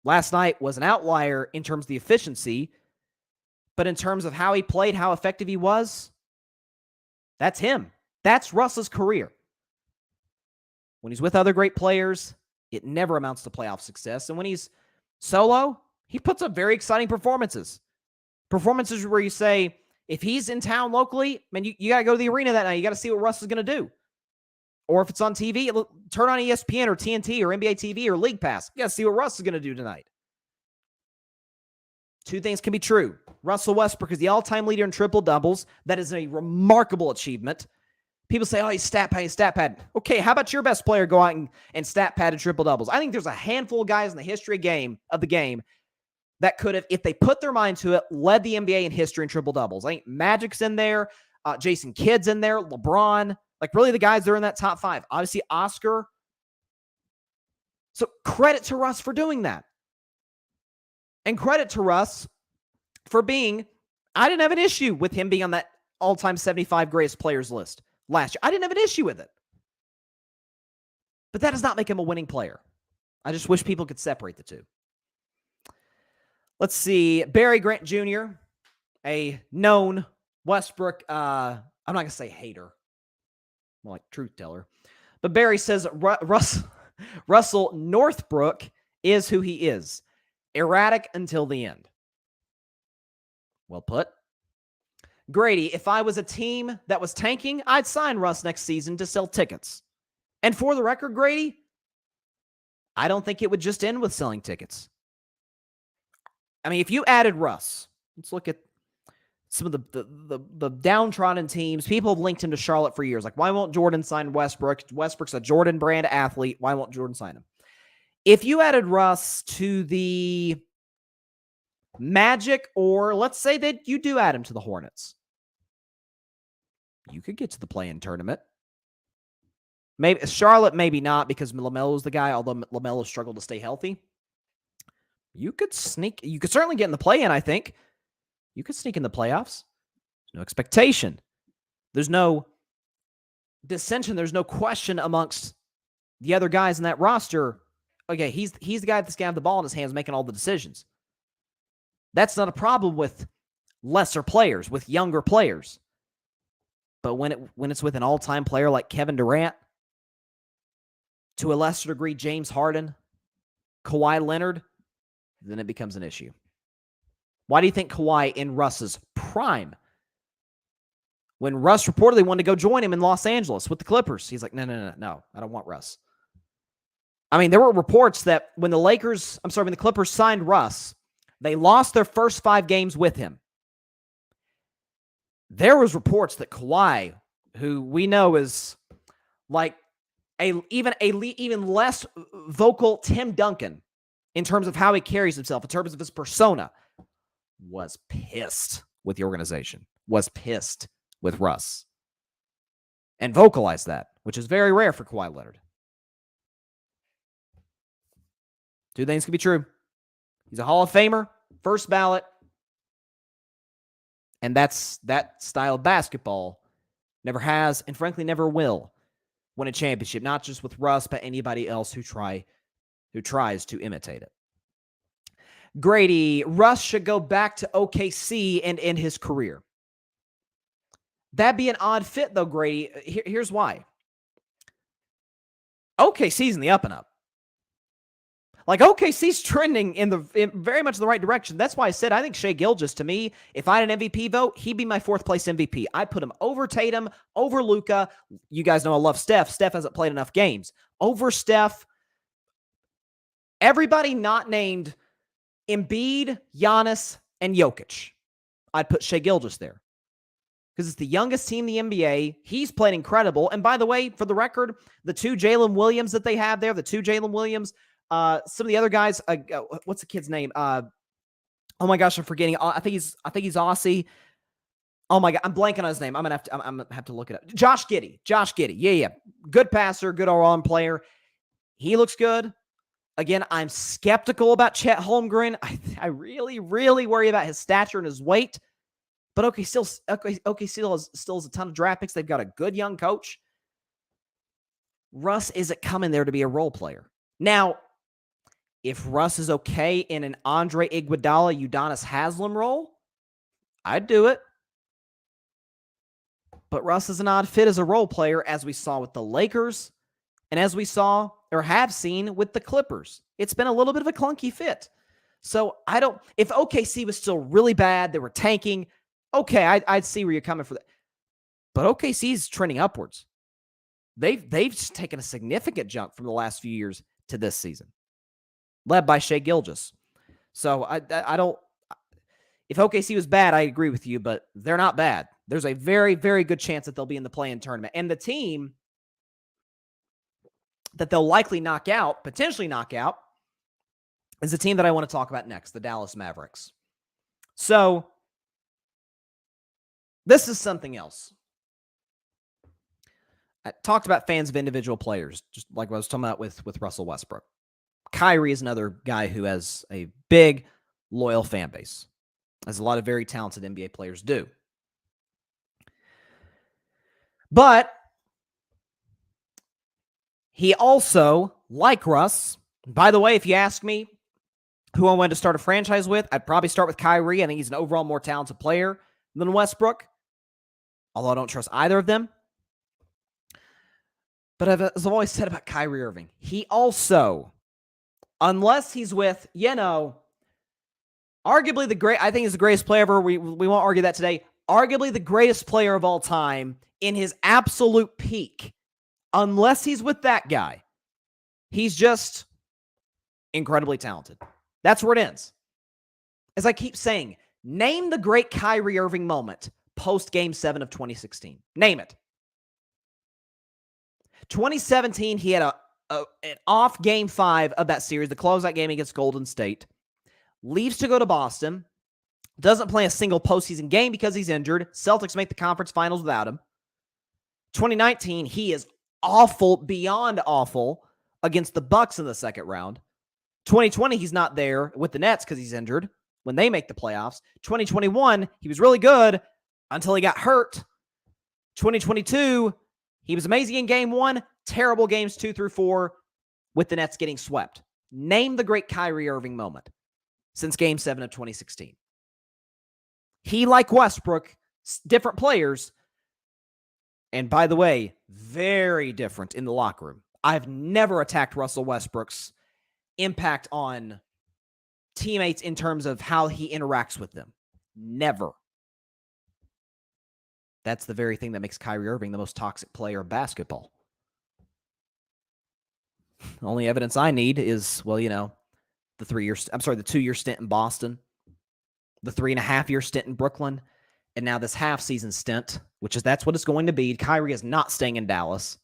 Last night was an outlier in terms of the efficiency, but in terms of how he played, how effective he was, that's him. That's Russ's career. When he's with other great players, it never amounts to playoff success. And when he's solo, he puts up very exciting performances. Performances where you say, if he's in town locally, man, you got to go to the arena that night. You got to see what Russ is going to do. Or if it's on TV, turn on ESPN or TNT or NBA TV or League Pass. You got to see what Russ is going to do tonight. Two things can be true. Russell Westbrook is the all-time leader in triple-doubles. That is a remarkable achievement. People say, oh, he's stat pad. Okay, how about your best player go out and stat pad in triple-doubles? I think there's a handful of guys in the history of the game that could have, if they put their mind to it, led the NBA in history in triple-doubles. I think Magic's in there, Jason Kidd's in there, LeBron, like really the guys that are in that top 5. Obviously, Oscar. So credit to Russ for doing that. And credit to Russ for being, I didn't have an issue with him being on that all-time 75 greatest players list last year. I didn't have an issue with it. But that does not make him a winning player. I just wish people could separate the two. Let's see. Barry Grant Jr., a known Westbrook, I'm not going to say hater, more like truth teller. But Barry says Russell Northbrook is who he is. Erratic until the end. Well put. Grady, if I was a team that was tanking, I'd sign Russ next season to sell tickets. And for the record, Grady, I don't think it would just end with selling tickets. I mean, if you added Russ, let's look at some of the downtrodden teams. People have linked him to Charlotte for years. Like, why won't Jordan sign Westbrook? Westbrook's a Jordan brand athlete. Why won't Jordan sign him? If you added Russ to the Magic, or let's say that you do add him to the Hornets, you could get to the play-in tournament. Maybe Charlotte, maybe not, because LaMelo's the guy, although LaMelo struggled to stay healthy. You could certainly get in the play-in, I think. You could sneak in the playoffs. There's no expectation. There's no dissension. There's no question amongst the other guys in that roster. Okay, he's the guy that's going to have the ball in his hands making all the decisions. That's not a problem with lesser players, with younger players. But when it's with an all-time player like Kevin Durant, to a lesser degree James Harden, Kawhi Leonard, then it becomes an issue. Why do you think Kawhi in Russ's prime, when Russ reportedly wanted to go join him in Los Angeles with the Clippers, he's like, no, I don't want Russ. I mean, there were reports that when the Clippers signed Russ, they lost their first 5 games with him. There was reports that Kawhi, who we know is like even less vocal Tim Duncan in terms of how he carries himself, in terms of his persona, was pissed with the organization, was pissed with Russ, and vocalized that, which is very rare for Kawhi Leonard. Two things can be true. He's a Hall of Famer, first ballot, and that style of basketball never has, and frankly never will, win a championship, not just with Russ, but anybody else who tries to imitate it. Grady, Russ should go back to OKC and end his career. That'd be an odd fit, though, Grady. Here's why. OKC's in the up and up. Like, OKC's trending in very much the right direction. That's why I said I think Shai Gilgeous, to me, if I had an MVP vote, he'd be my fourth place MVP. I'd put him over Tatum, over Luka. You guys know I love Steph. Steph hasn't played enough games. Over Steph. Everybody not named Embiid, Giannis, and Jokic. I'd put Shai Gilgeous there. Because it's the youngest team in the NBA. He's played incredible. And by the way, for the record, the two Jalen Williams that they have there, some of the other guys, what's the kid's name? Oh my gosh, I'm forgetting. I think he's Aussie. Oh my God, I'm blanking on his name. I'm gonna have to look it up. Josh Giddey. Yeah. Good passer, good all-around player. He looks good. Again, I'm skeptical about Chet Holmgren. I really, really worry about his stature and his weight. But okay, still has a ton of draft picks. They've got a good young coach. Russ isn't coming there to be a role player. Now, if Russ is okay in an Andre Iguodala, Udonis Haslem role, I'd do it. But Russ is an odd fit as a role player, as we saw with the Lakers, and as we saw or have seen with the Clippers. It's been a little bit of a clunky fit. So if OKC was still really bad, they were tanking, okay, I'd see where you're coming from that. But OKC's trending upwards. They've just taken a significant jump from the last few years to this season, led by Shai Gilgeous. So I don't. If OKC was bad, I agree with you, but they're not bad. There's a very, very good chance that they'll be in the play-in tournament. And the team that they'll likely potentially knock out, is the team that I want to talk about next, the Dallas Mavericks. So this is something else. I talked about fans of individual players, just like what I was talking about with Russell Westbrook. Kyrie is another guy who has a big, loyal fan base, as a lot of very talented NBA players do. But he also, like Russ, by the way, if you ask me who I wanted to start a franchise with, I'd probably start with Kyrie. I think he's an overall more talented player than Westbrook, although I don't trust either of them. But as I've always said about Kyrie Irving, he also, unless he's with, arguably I think he's the greatest player ever. We won't argue that today. Arguably the greatest player of all time in his absolute peak. Unless he's with that guy, he's just incredibly talented. That's where it ends. As I keep saying, name the great Kyrie Irving moment post Game 7 of 2016. Name it. 2017, he had an off Game 5 of that series, the closeout game against Golden State. Leaves to go to Boston. Doesn't play a single postseason game because he's injured. Celtics make the conference finals without him. 2019, he is awful, beyond awful, against the Bucks in the second round. 2020, he's not there with the Nets because he's injured when they make the playoffs. 2021, he was really good until he got hurt. 2022, he was amazing in Game 1, terrible Games 2 through 4 with the Nets getting swept. Name the great Kyrie Irving moment since Game 7 of 2016. He, like Westbrook, different players, and by the way, very different in the locker room. I've never attacked Russell Westbrook's impact on teammates in terms of how he interacts with them. Never. That's the very thing that makes Kyrie Irving the most toxic player of basketball. The only evidence I need is, the 2-year stint in Boston, the 3.5-year stint in Brooklyn, and now this half-season stint, that's what it's going to be. Kyrie is not staying in Dallas.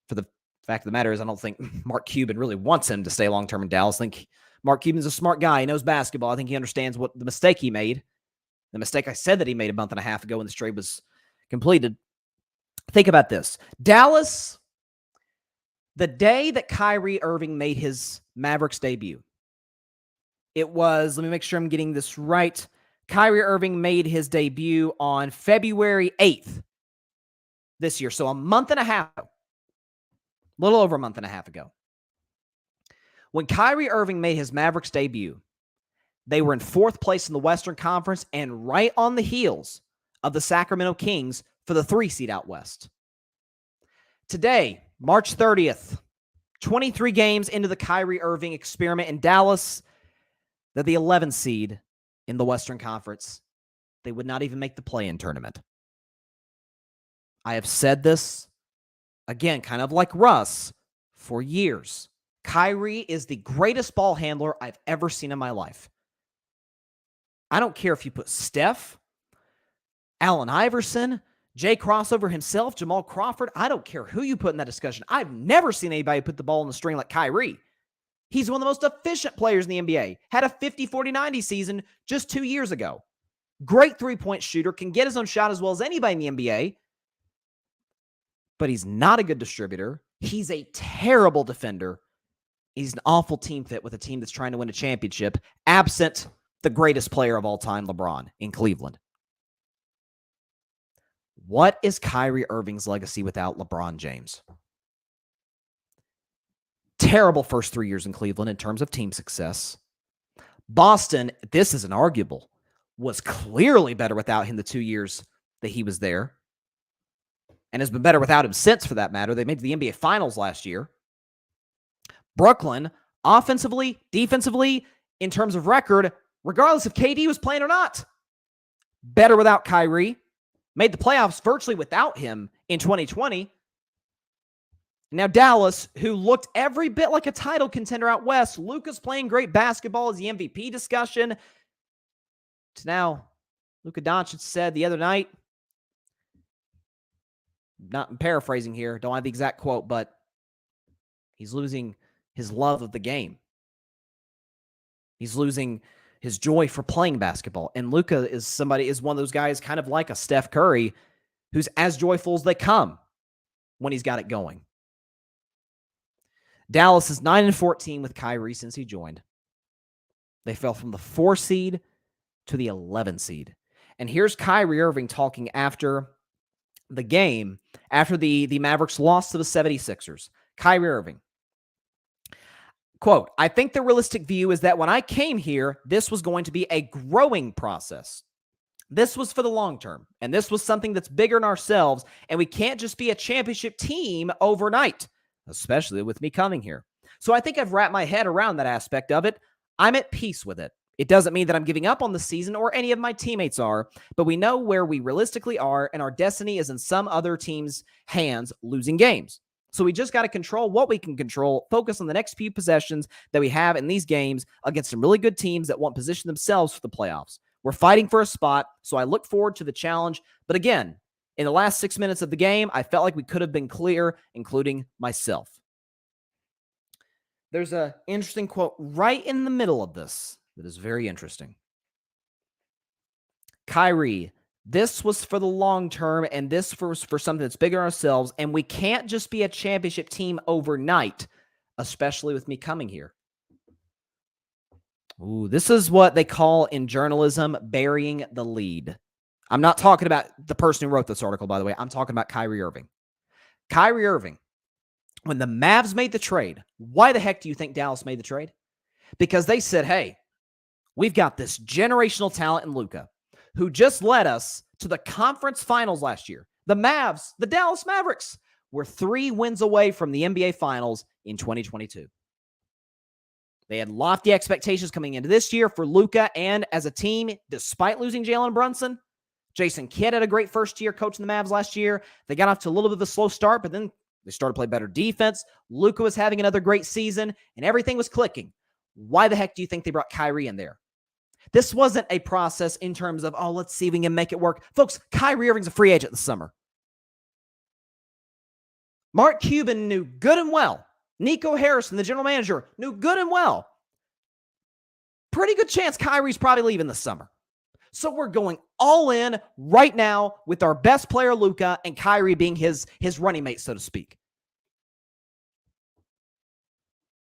For the fact of the matter is, I don't think Mark Cuban really wants him to stay long-term in Dallas. I think Mark Cuban's a smart guy. He knows basketball. I think he understands what the mistake he made. The mistake I said that he made a month and a half ago when this trade was completed. Think about this. Dallas, the day that Kyrie Irving made his Mavericks debut, it was, let me make sure I'm getting this right. Kyrie Irving made his debut on February 8th this year. So a month and a half ago. A little over a month and a half ago. When Kyrie Irving made his Mavericks debut, They were in 4th place in the Western Conference and right on the heels of the Sacramento Kings for the 3 seed out west. Today, March 30th, 23 games into the Kyrie Irving experiment in Dallas, they're the 11th seed in the Western Conference. They would not even make the play-in tournament. I have said this, again, kind of like Russ, for years. Kyrie is the greatest ball handler I've ever seen in my life. I don't care if you put Steph, Allen Iverson, Jay Crossover himself, Jamal Crawford. I don't care who you put in that discussion. I've never seen anybody put the ball in the string like Kyrie. He's one of the most efficient players in the NBA. Had a 50-40-90 season just 2 years ago. Great three-point shooter, can get his own shot as well as anybody in the NBA. But he's not a good distributor. He's a terrible defender. He's an awful team fit with a team that's trying to win a championship, absent the greatest player of all time, LeBron, in Cleveland. What is Kyrie Irving's legacy without LeBron James? Terrible first 3 years in Cleveland in terms of team success. Boston, this isn't arguable, was clearly better without him the 2 years that he was there, and has been better without him since, for that matter. They made the NBA Finals last year. Brooklyn, offensively, defensively, in terms of record, regardless if KD was playing or not, better without Kyrie. Made the playoffs virtually without him in 2020. Now Dallas, who looked every bit like a title contender out west, Luka's playing great basketball as the MVP discussion. To now, Luka Doncic said the other night, not paraphrasing here, don't have the exact quote, but he's losing his love of the game. He's losing his joy for playing basketball. And Luka is one of those guys kind of like a Steph Curry who's as joyful as they come when he's got it going. Dallas is 9-14 with Kyrie since he joined. They fell from the 4 seed to the 11 seed. And here's Kyrie Irving talking after the game, after the Mavericks lost to the 76ers. Kyrie Irving, quote, "I think the realistic view is that when I came here, this was going to be a growing process. This was for the long term, and this was something that's bigger than ourselves, and we can't just be a championship team overnight, especially with me coming here. So I think I've wrapped my head around that aspect of it. I'm at peace with it. It doesn't mean that I'm giving up on the season or any of my teammates are, but we know where we realistically are, and our destiny is in some other team's hands losing games. So we just got to control what we can control, focus on the next few possessions that we have in these games against some really good teams that won't position themselves for the playoffs. We're fighting for a spot, so I look forward to the challenge. But again, in the last 6 minutes of the game, I felt like we could have been clear, including myself." There's an interesting quote right in the middle of this that is very interesting. Kyrie, this was for the long term, and this was for something that's bigger than ourselves, and we can't just be a championship team overnight, especially with me coming here. Ooh, this is what they call in journalism burying the lead. I'm not talking about the person who wrote this article, by the way. I'm talking about Kyrie Irving. Kyrie Irving, when the Mavs made the trade, why the heck do you think Dallas made the trade? Because they said, hey, we've got this generational talent in Luka, who just led us to the conference finals last year. The Mavs, the Dallas Mavericks, were 3 wins away from the NBA Finals in 2022. They had lofty expectations coming into this year for Luka, and as a team, despite losing Jalen Brunson, Jason Kidd had a great first year coaching the Mavs last year. They got off to a little bit of a slow start, but then they started to play better defense. Luka was having another great season, and everything was clicking. Why the heck do you think they brought Kyrie in there? This wasn't a process in terms of, oh, let's see if we can make it work. Folks, Kyrie Irving's a free agent this summer. Mark Cuban knew good and well. Nico Harrison, the general manager, knew good and well. Pretty good chance Kyrie's probably leaving this summer. So we're going all in right now with our best player, Luka, and Kyrie being his running mate, so to speak.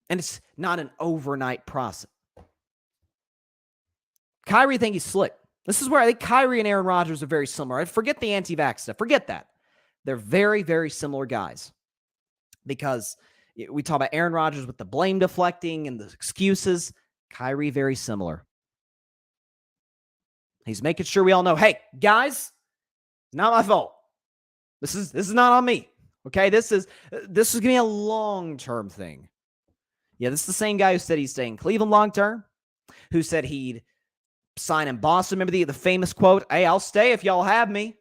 And it's not an overnight process. Kyrie think he's slick. This is where I think Kyrie and Aaron Rodgers are very similar. I forget the anti-vax stuff. Forget that. They're very, very similar guys. Because we talk about Aaron Rodgers with the blame deflecting and the excuses. Kyrie, very similar. He's making sure we all know, hey, guys, not my fault. This is not on me. Okay, this is going to be a long-term thing. Yeah, this is the same guy who said he's staying in Cleveland long-term, who said he'd sign in Boston. Remember the famous quote, hey, I'll stay if y'all have me.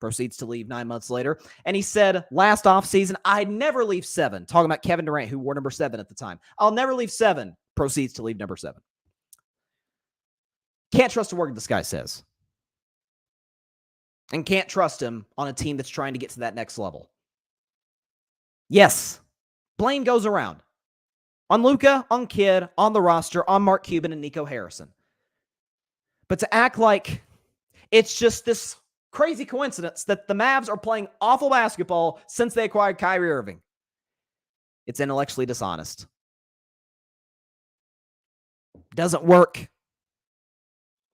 Proceeds to leave 9 months later. And he said last offseason, I'd never leave 7. Talking about Kevin Durant, who wore number 7 at the time. I'll never leave 7. Proceeds to leave number 7. Can't trust a word this guy says. And can't trust him on a team that's trying to get to that next level. Yes, blame goes around. On Luka, on Kidd, on the roster, on Mark Cuban and Nico Harrison. But to act like it's just this crazy coincidence that the Mavs are playing awful basketball since they acquired Kyrie Irving, it's intellectually dishonest. Doesn't work.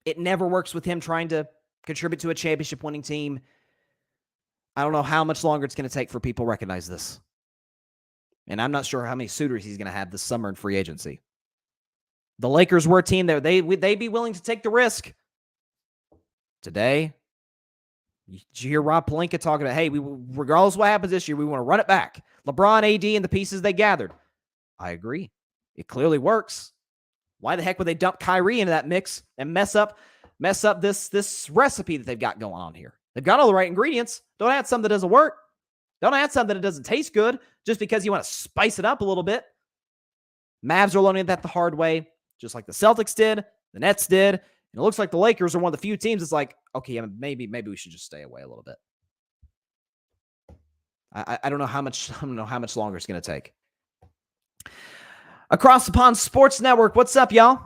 It never works with him trying to contribute to a championship-winning team. I don't know how much longer it's going to take for people to recognize this. And I'm not sure how many suitors he's going to have this summer in free agency. The Lakers were a team that they'd be willing to take the risk. Today, did you hear Rob Pelinka talking about, hey, regardless of what happens this year, we want to run it back. LeBron, AD, and the pieces they gathered. I agree. It clearly works. Why the heck would they dump Kyrie into that mix and mess up this recipe that they've got going on here? They've got all the right ingredients. Don't add something that doesn't work. Don't add something that doesn't taste good just because you want to spice it up a little bit. Mavs are learning that the hard way, just like the Celtics did, the Nets did. And it looks like the Lakers are one of the few teams that's like, okay, maybe we should just stay away a little bit. I don't know how much longer it's going to take. Across the Pond Sports Network, what's up, y'all?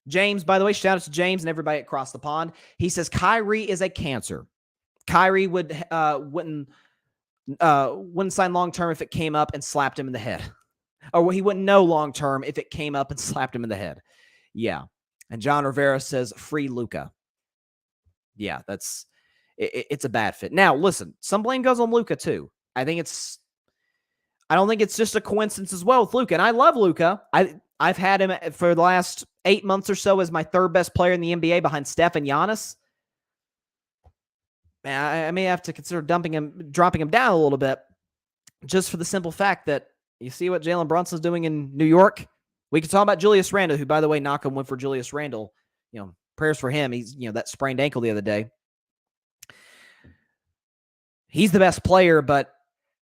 James, by the way, shout out to James and everybody across the pond. He says Kyrie is a cancer. Kyrie wouldn't sign long-term if it came up and slapped him in the head. Or he wouldn't know long-term if it came up and slapped him in the head. Yeah. And John Rivera says, free Luka. Yeah, it's a bad fit. Now, listen, some blame goes on Luka too. I don't think it's just a coincidence as well with Luka. And I love Luka. I've had him for the last 8 months or so as my third best player in the NBA behind Steph and Giannis. I may have to consider dropping him down a little bit just for the simple fact that you see what Jalen Brunson's doing in New York. We can talk about Julius Randle, who, by the way, knock on wood for Julius Randle. Prayers for him. He's, that sprained ankle the other day. He's the best player, but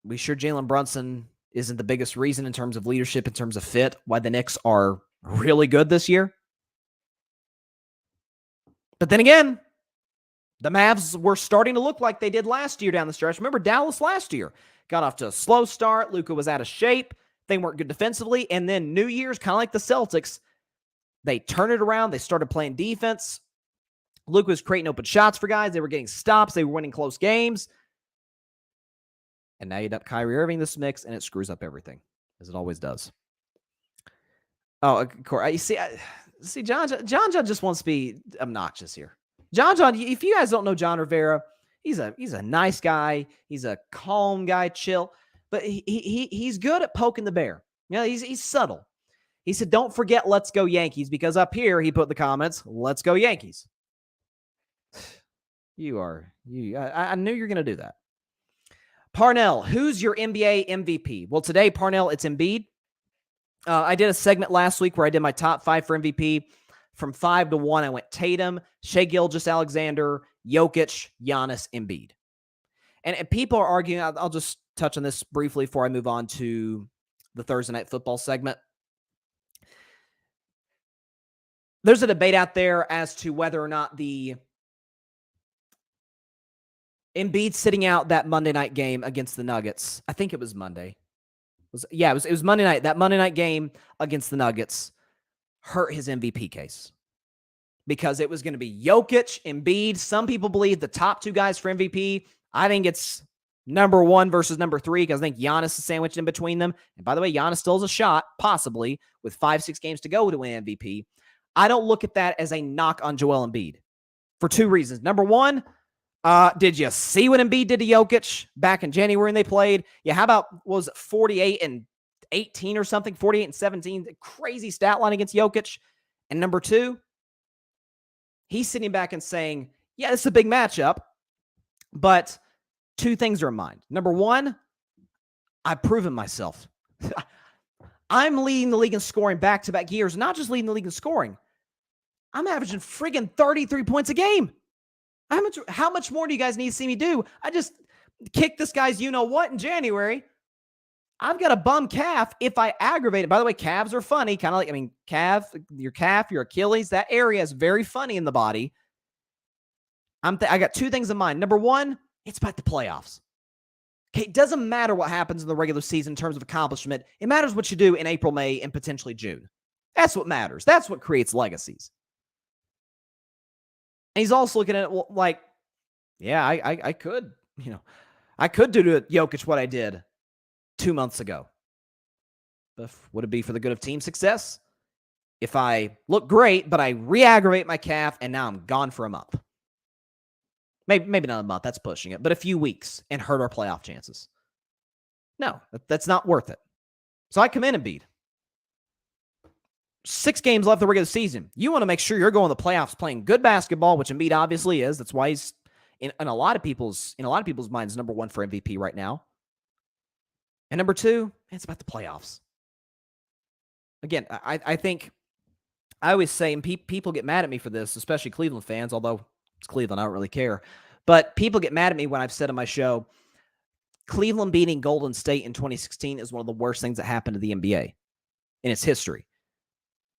we sure Jalen Brunson isn't the biggest reason in terms of leadership, in terms of fit, why the Knicks are really good this year. But then again, the Mavs were starting to look like they did last year down the stretch. Remember Dallas last year? Got off to a slow start. Luka was out of shape. They weren't good defensively. And then New Year's, kind of like the Celtics, they turned it around. They started playing defense. Luka was creating open shots for guys. They were getting stops. They were winning close games. And now you dump Kyrie Irving in this mix, and it screws up everything, as it always does. Oh, of course. You see, John just wants to be obnoxious here. John, if you guys don't know John Rivera, he's a nice guy. He's a calm guy, chill. But he's good at poking the bear. He's subtle. He said, don't forget, let's go Yankees, because up here, he put the comments, let's go Yankees. I knew you were going to do that. Parnell, who's your NBA MVP? Well, today, Parnell, it's Embiid. I did a segment last week where I did my top 5 for MVP. From 5 to 1, I went Tatum, Shai Gilgeous-Alexander, Jokic, Giannis, Embiid. And people are arguing, I'll just touch on this briefly before I move on to the Thursday Night Football segment. There's a debate out there as to whether or not the Embiid sitting out that Monday night game against the Nuggets. I think it was Monday. It was Monday night. That Monday night game against the Nuggets hurt his MVP case because it was going to be Jokic, Embiid. Some people believe the top 2 guys for MVP. I think it's number 1 versus number 3 because I think Giannis is sandwiched in between them. And by the way, Giannis still has a shot, possibly, with 5-6 games to go to win MVP. I don't look at that as a knock on Joel Embiid for 2 reasons. Number 1, did you see what Embiid did to Jokic back in January when they played? Yeah, how about, was it 48 and 18 or something? 48 and 17, crazy stat line against Jokic. And number 2, he's sitting back and saying, yeah, this is a big matchup, but two things are in mind. Number one, I've proven myself. I'm leading the league in scoring back-to-back years, not just leading the league in scoring. I'm averaging friggin' 33 points a game. How much more do you guys need to see me do? I just kicked this guy's you-know-what in January. I've got a bum calf if I aggravate it. By the way, calves are funny. Kind of like, your calf, your Achilles, that area is very funny in the body. I got two things in mind. Number one, it's about the playoffs. Okay, it doesn't matter what happens in the regular season in terms of accomplishment. It matters what you do in April, May, and potentially June. That's what matters. That's what creates legacies. And he's also looking at it like, yeah, I could, I could do to Jokic what I did 2 months ago. But would it be for the good of team success? If I look great, but I re-aggravate my calf and now I'm gone for a month. Maybe not a month, that's pushing it, but a few weeks and hurt our playoff chances. No, that's not worth it. So I come in and Embiid. 6 games left of the regular season. You want to make sure you're going to the playoffs playing good basketball, which Embiid obviously is. That's why he's in a lot of people's minds number 1 for MVP right now. And number 2, it's about the playoffs. Again, I think I always say, and people get mad at me for this, especially Cleveland fans, although it's Cleveland, I don't really care. But people get mad at me when I've said on my show, Cleveland beating Golden State in 2016 is one of the worst things that happened to the NBA in its history.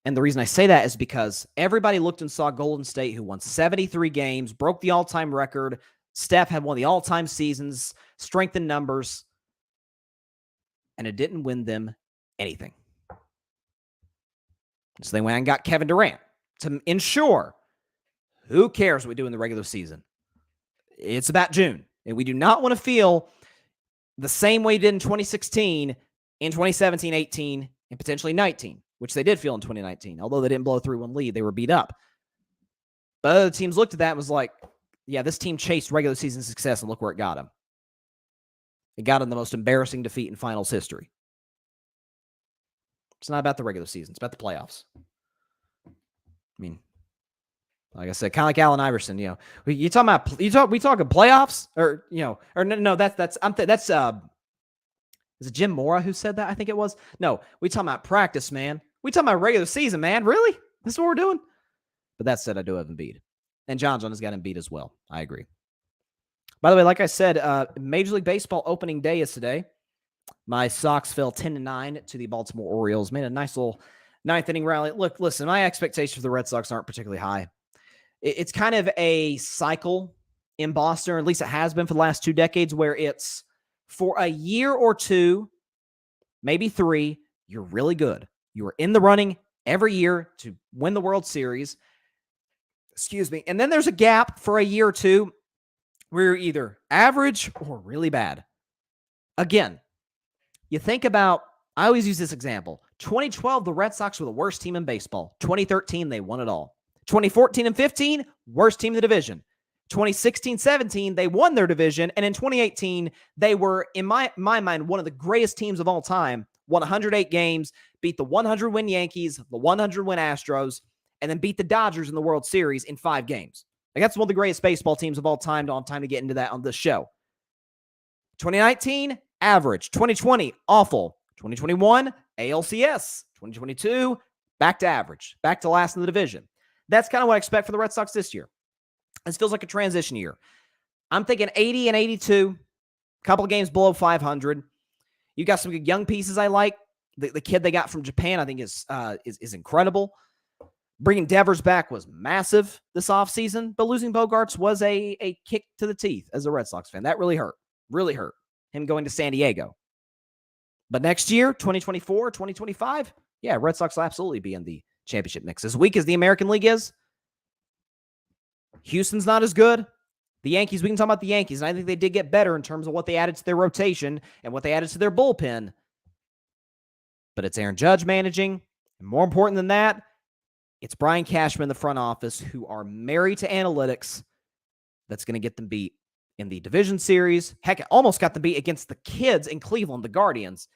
And the reason I say that is because everybody looked and saw Golden State, who won 73 games, broke the all-time record. Steph had one of the all-time seasons, strength in numbers, and it didn't win them anything. So they went and got Kevin Durant to ensure, who cares what we do in the regular season? It's about June. And we do not want to feel the same way we did in 2016, in 2017, 18, and potentially 19, which they did feel in 2019. Although they didn't blow a 3-1 lead, they were beat up. But other teams looked at that and was like, yeah, this team chased regular season success, and look where it got them. It got them the most embarrassing defeat in finals history. It's not about the regular season. It's about the playoffs. I mean, like I said, kind of like Allen Iverson, we talking playoffs or, is it Jim Mora who said that? I think it was. No, we talking about practice, man. We talking about regular season, man. Really? This is what we're doing? But that said, I do have Embiid. And John has got Embiid as well. I agree. By the way, like I said, Major League Baseball opening day is today. My Sox fell 10-9 to the Baltimore Orioles. Made a nice little ninth inning rally. Look, listen, my expectations for the Red Sox aren't particularly high. It's kind of a cycle in Boston, or at least it has been for the last 2 decades, where it's for a year or 2, maybe 3, you're really good. You are in the running every year to win the World Series. Excuse me. And then there's a gap for a year or 2 where you're either average or really bad. Again, you think about, I always use this example. 2012, the Red Sox were the worst team in baseball. 2013, they won it all. 2014 and 15, worst team in the division. 2016-17, they won their division. And in 2018, they were, in my mind, one of the greatest teams of all time. Won 108 games, beat the 100-win Yankees, the 100-win Astros, and then beat the Dodgers in the World Series in 5 games. Like, that's one of the greatest baseball teams of all time. Don't have time to get into that on this show. 2019, average. 2020, awful. 2021, ALCS. 2022, back to average. Back to last in the division. That's kind of what I expect for the Red Sox this year. This feels like a transition year. I'm thinking 80 and 82, a couple of games below 500. You got some good young pieces I like. The kid they got from Japan, I think, is incredible. Bringing Devers back was massive this offseason, but losing Bogarts was a kick to the teeth as a Red Sox fan. That really hurt. Really hurt. Him going to San Diego. But next year, 2024, 2025, yeah, Red Sox will absolutely be in the championship mix. As weak as the American League is, Houston's not as good. The Yankees, we can talk about the Yankees, and I think they did get better in terms of what they added to their rotation and what they added to their bullpen. But it's Aaron Judge managing, and more important than that, it's Brian Cashman in the front office, who are married to analytics, that's going to get them beat in the division series. Heck, it almost got them beat against the kids in Cleveland, the Guardians,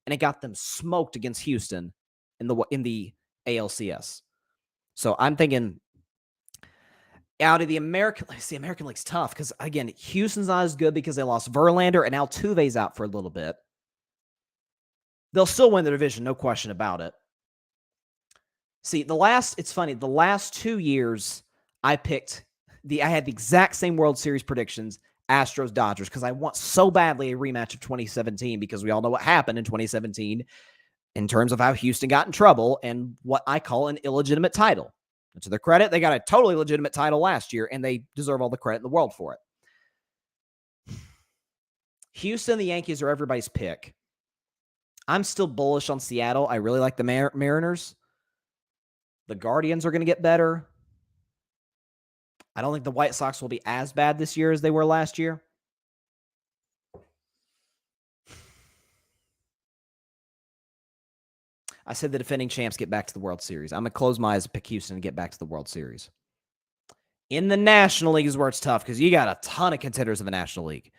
and it got them smoked against Houston in the ALCS. So I'm thinking Out of the American League's tough because, again, Houston's not as good because they lost Verlander and Altuve's out for a little bit. They'll still win the division, no question about it. See, it's funny, the last 2 years I had the exact same World Series predictions, Astros, Dodgers, because I want so badly a rematch of 2017 because we all know what happened in 2017 in terms of how Houston got in trouble and what I call an illegitimate title. And to their credit, they got a totally legitimate title last year, and they deserve all the credit in the world for it. Houston and the Yankees are everybody's pick. I'm still bullish on Seattle. I really like the Mariners. The Guardians are going to get better. I don't think the White Sox will be as bad this year as they were last year. I said the defending champs get back to the World Series. I'm going to close my eyes and pick Houston and get back to the World Series. In the National League is where it's tough because you got a ton of contenders in the National League.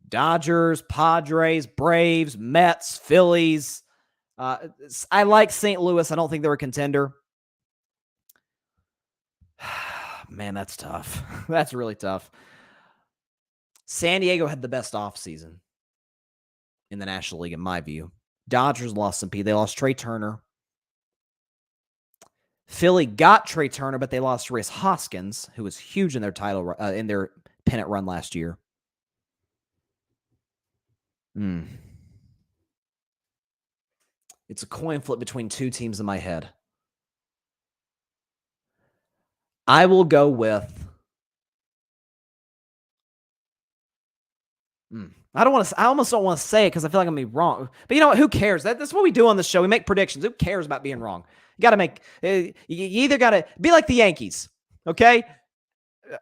Dodgers, Padres, Braves, Mets, Phillies. I like St. Louis. I don't think they're a contender. Man, that's tough. That's really tough. San Diego had the best offseason in the National League, in my view. Dodgers lost some They lost Trey Turner. Philly got Trey Turner, but they lost Rhys Hoskins, who was huge in their in their pennant run last year. It's a coin flip between two teams in my head. I will go with. I almost don't want to say it because I feel like I'm going to be wrong. But you know what? Who cares? That's what we do on the show. We make predictions. Who cares about being wrong? You got to make. You either got to be like the Yankees, okay?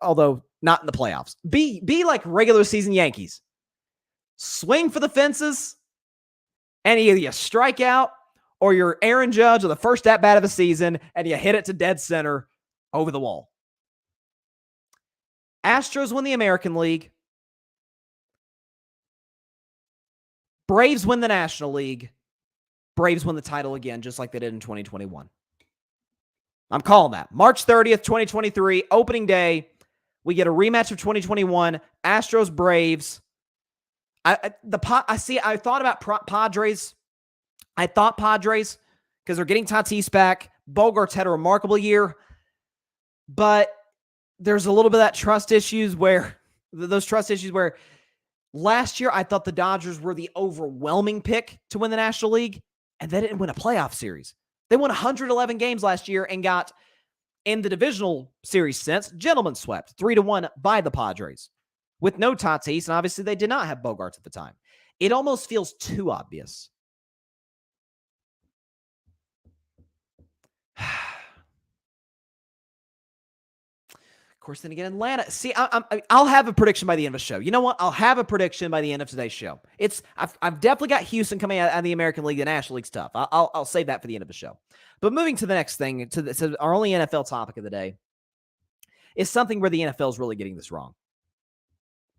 Although not in the playoffs. Be like regular season Yankees. Swing for the fences, and either you strike out or you're Aaron Judge or the first at bat of the season, and you hit it to dead center over the wall. Astros win the American League. Braves win the National League. Braves win the title again, just like they did in 2021. I'm calling that. March 30th, 2023, opening day. We get a rematch of 2021. Astros, Braves. I thought about Padres. I thought Padres because they're getting Tatis back. Bogart's had a remarkable year. But there's a little bit of that trust issues where last year I thought the Dodgers were the overwhelming pick to win the National League, and they didn't win a playoff series. They won 111 games last year and got, in the divisional series sense, gentlemen swept 3-1 by the Padres with no Tatis, and obviously they did not have Bogarts at the time. It almost feels too obvious. Of course, then again, Atlanta. See, I'll have a prediction by the end of the show. You know what? I'll have a prediction by the end of today's show. I've definitely got Houston coming out of the American League. The National League's tough. I'll save that for the end of the show. But moving to the next thing, to our only NFL topic of the day, is something where the NFL is really getting this wrong.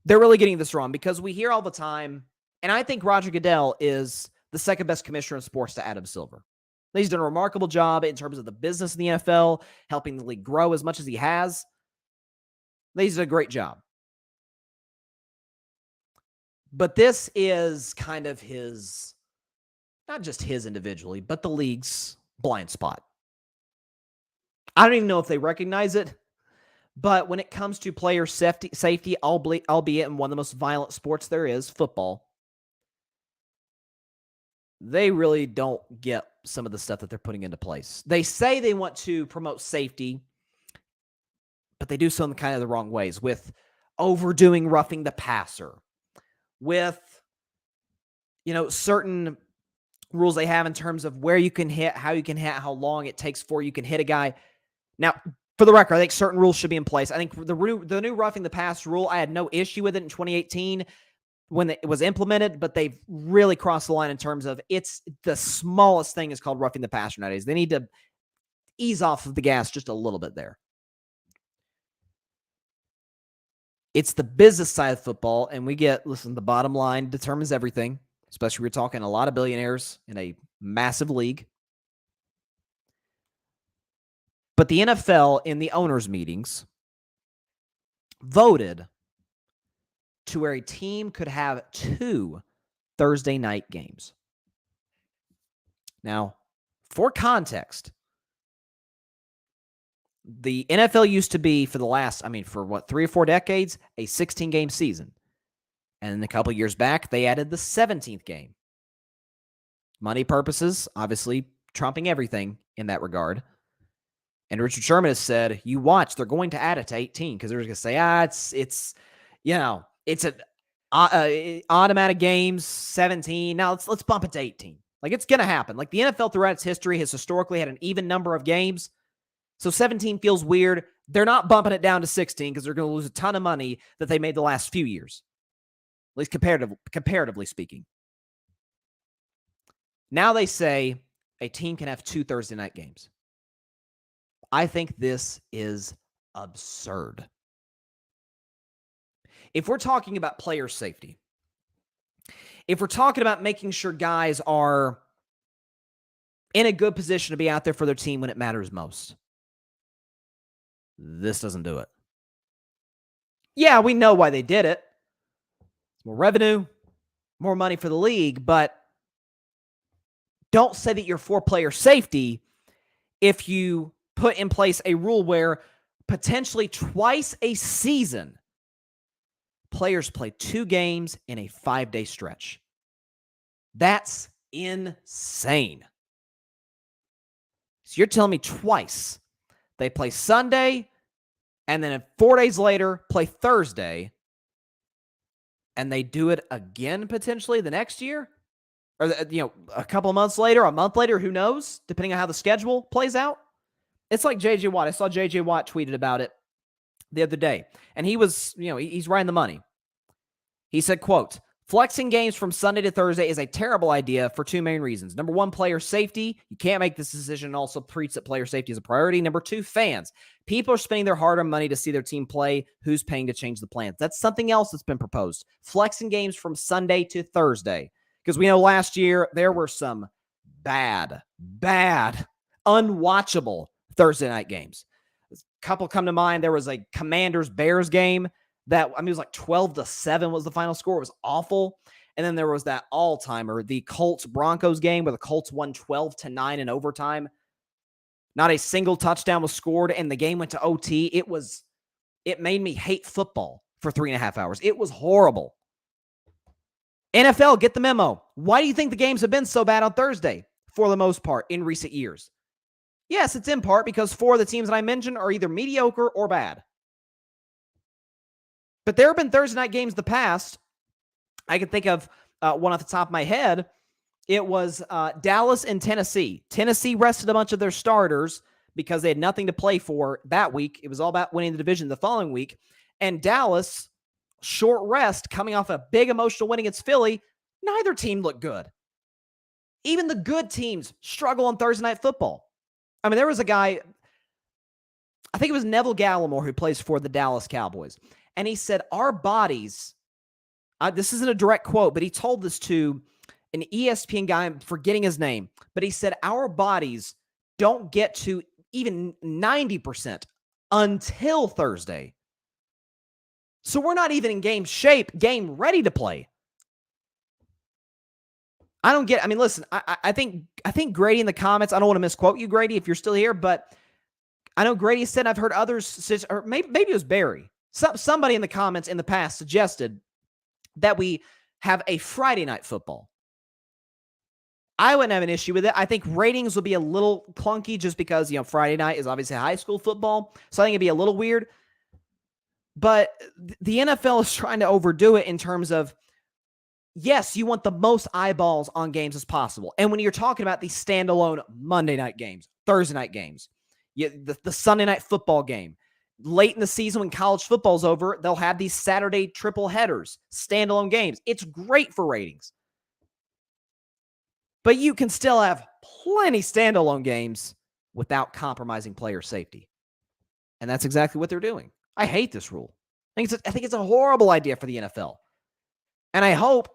They're really getting this wrong because we hear all the time, and I think Roger Goodell is the second best commissioner in sports to Adam Silver. He's done a remarkable job in terms of the business in the NFL, helping the league grow as much as he has. He's done a great job. But this is kind of his, not just his individually, but the league's blind spot. I don't even know if they recognize it, but when it comes to player safety, albeit in one of the most violent sports there is, football, they really don't get some of the stuff that they're putting into place. They say they want to promote safety, but they do so in kind of the wrong ways, with overdoing roughing the passer, with, certain rules they have in terms of where you can hit, how you can hit, how long it takes for you can hit a guy. Now, for the record, I think certain rules should be in place. I think the new roughing the pass rule, I had no issue with it in 2018 when it was implemented, but they've really crossed the line in terms of it's the smallest thing is called roughing the passer nowadays. They need to ease off of the gas just a little bit there. It's the business side of football, and the bottom line determines everything, especially we're talking a lot of billionaires in a massive league. But the NFL in the owners' meetings voted to where a team could have 2 Thursday night games. Now, for context, the NFL used to be for the last, for what, 3 or 4 decades, a 16-game season. And a couple years back, they added the 17th game. Money purposes, obviously, trumping everything in that regard. And Richard Sherman has said, you watch, they're going to add it to 18 because they're just going to say, it's an automatic games, 17. Now let's bump it to 18. Like, it's going to happen. Like, the NFL throughout its history has historically had an even number of games. So 17 feels weird. They're not bumping it down to 16 because they're going to lose a ton of money that they made the last few years, at least comparatively speaking. Now they say a team can have 2 Thursday night games. I think this is absurd. If we're talking about player safety, if we're talking about making sure guys are in a good position to be out there for their team when it matters most, this doesn't do it. Yeah, we know why they did it. More revenue, more money for the league, but don't say that you're for player safety if you put in place a rule where potentially twice a season players play 2 games in a 5-day stretch. That's insane. So you're telling me twice they play Sunday and then 4 days later play Thursday and they do it again potentially the next year? Or, a couple of months later, a month later, who knows, depending on how the schedule plays out. It's like J.J. Watt. I saw J.J. Watt tweeted about it the other day, and he was, he's right in the money. He said, quote, flexing games from Sunday to Thursday is a terrible idea for 2 main reasons. Number 1, player safety. You can't make this decision and also preach that player safety is a priority. Number 2, fans. People are spending their hard-earned money to see their team play. Who's paying to change the plans? That's something else that's been proposed. Flexing games from Sunday to Thursday. Because we know last year there were some bad, unwatchable Thursday night games. A couple come to mind. There was a Commanders-Bears game that, it was like 12-7 was the final score. It was awful. And then there was that all-timer, the Colts-Broncos game where the Colts won 12-9 in overtime. Not a single touchdown was scored, and the game went to OT. It made me hate football for 3.5 hours. It was horrible. NFL, get the memo. Why do you think the games have been so bad on Thursday for the most part in recent years? Yes, it's in part because 4 of the teams that I mentioned are either mediocre or bad. But there have been Thursday night games in the past. I can think of one off the top of my head. It was Dallas and Tennessee. Tennessee rested a bunch of their starters because they had nothing to play for that week. It was all about winning the division the following week. And Dallas, short rest, coming off a big emotional win against Philly, neither team looked good. Even the good teams struggle on Thursday Night Football. There was a guy, I think it was Neville Gallimore, who plays for the Dallas Cowboys. And he said, our bodies, this isn't a direct quote, but he told this to an ESPN guy, I'm forgetting his name, but he said, our bodies don't get to even 90% until Thursday. So we're not even in game shape, game ready to play. I don't get, listen, I think Grady in the comments, I don't want to misquote you, Grady, if you're still here, but I know Grady said, I've heard others, or maybe it was Barry. Somebody in the comments in the past suggested that we have a Friday night football. I wouldn't have an issue with it. I think ratings would be a little clunky just because, Friday night is obviously high school football. So I think it'd be a little weird. But the NFL is trying to overdo it in terms of, yes, you want the most eyeballs on games as possible. And when you're talking about these standalone Monday night games, Thursday night games, the Sunday night football game, late in the season when college football's over, they'll have these Saturday triple headers, standalone games. It's great for ratings. But you can still have plenty standalone games without compromising player safety. And that's exactly what they're doing. I hate this rule. I think it's a horrible idea for the NFL. And I hope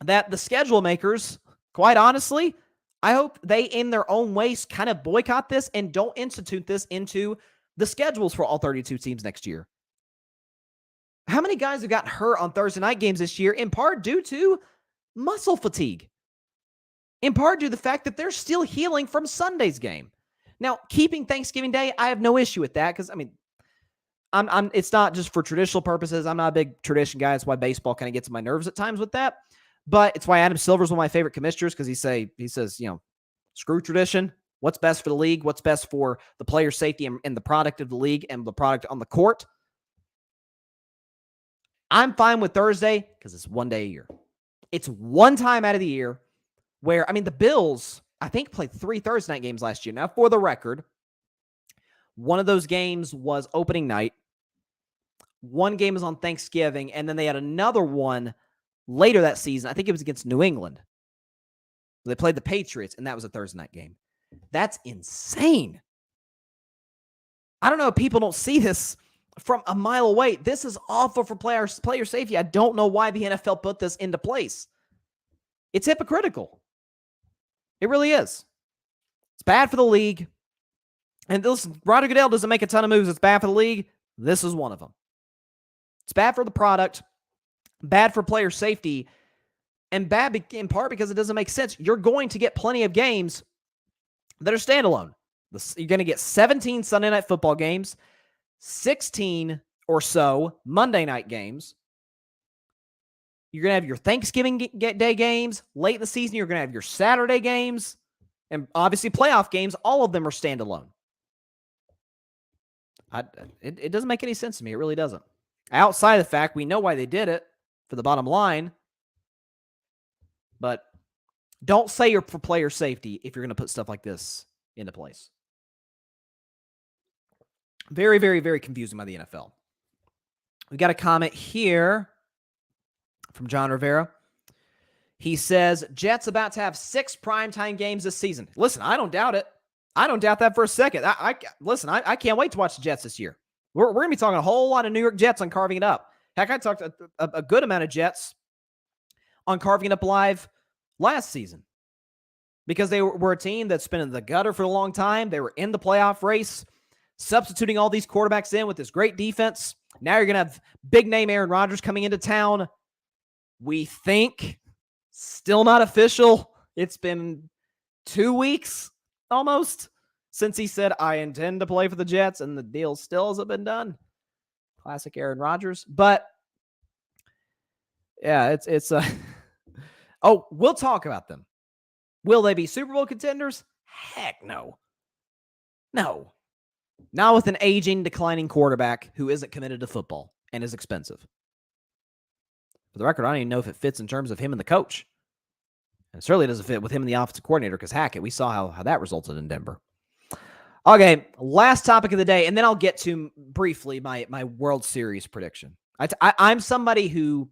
that the schedule makers, quite honestly, I hope they, in their own ways, kind of boycott this and don't institute this into the schedules for all 32 teams next year. How many guys have gotten hurt on Thursday night games this year, in part due to muscle fatigue? In part due to the fact that they're still healing from Sunday's game. Now, keeping Thanksgiving Day, I have no issue with that because, I mean, it's not just for traditional purposes. I'm not a big tradition guy. That's why baseball kind of gets on my nerves at times with that. But it's why Adam Silver is one of my favorite commissioners because he says, screw tradition. What's best for the league? What's best for the player safety and the product of the league and the product on the court? I'm fine with Thursday because it's one day a year. It's one time out of the year where, I mean, the Bills, I think, played 3 Thursday night games last year. Now, for the record, one of those games was opening night. One game was on Thanksgiving, and then they had another one later that season. I think it was against New England. They played the Patriots, and that was a Thursday night game. That's insane. I don't know if people don't see this from a mile away. This is awful for player safety. I don't know why the NFL put this into place. It's hypocritical. It really is. It's bad for the league. And listen, Roger Goodell doesn't make a ton of moves. It's bad for the league. This is one of them. It's bad for the product, bad for player safety, and bad in part because it doesn't make sense. You're going to get plenty of games that are standalone. You're going to get 17 Sunday night football games, 16 or so Monday night games. You're going to have your Thanksgiving Day games. Late in the season, you're going to have your Saturday games. And obviously playoff games. All of them are standalone. It doesn't make any sense to me. It really doesn't. Outside of the fact, we know why they did it for the bottom line. But don't say you're for player safety if you're going to put stuff like this into place. Very, very, very confusing by the NFL. We got a comment here from John Rivera. He says, Jets about to have 6 primetime games this season. Listen, I don't doubt it. I don't doubt that for a second. Listen, I can't wait to watch the Jets this year. We're going to be talking a whole lot of New York Jets on Carving It Up. Heck, I talked a good amount of Jets on Carving It Up Live last season because they were a team that's been in the gutter for a long time. They were in the playoff race, substituting all these quarterbacks in with this great defense. Now you're going to have big-name Aaron Rodgers coming into town. We think, still not official. It's been 2 weeks almost since he said, I intend to play for the Jets, and the deal still hasn't been done. Classic Aaron Rodgers. But, yeah, it's oh, we'll talk about them. Will they be Super Bowl contenders? Heck no. No. Not with an aging, declining quarterback who isn't committed to football and is expensive. For the record, I don't even know if it fits in terms of him and the coach. And it certainly doesn't fit with him and the offensive coordinator because Hackett, we saw how that resulted in Denver. Okay, last topic of the day, and then I'll get to briefly my World Series prediction. I'm somebody who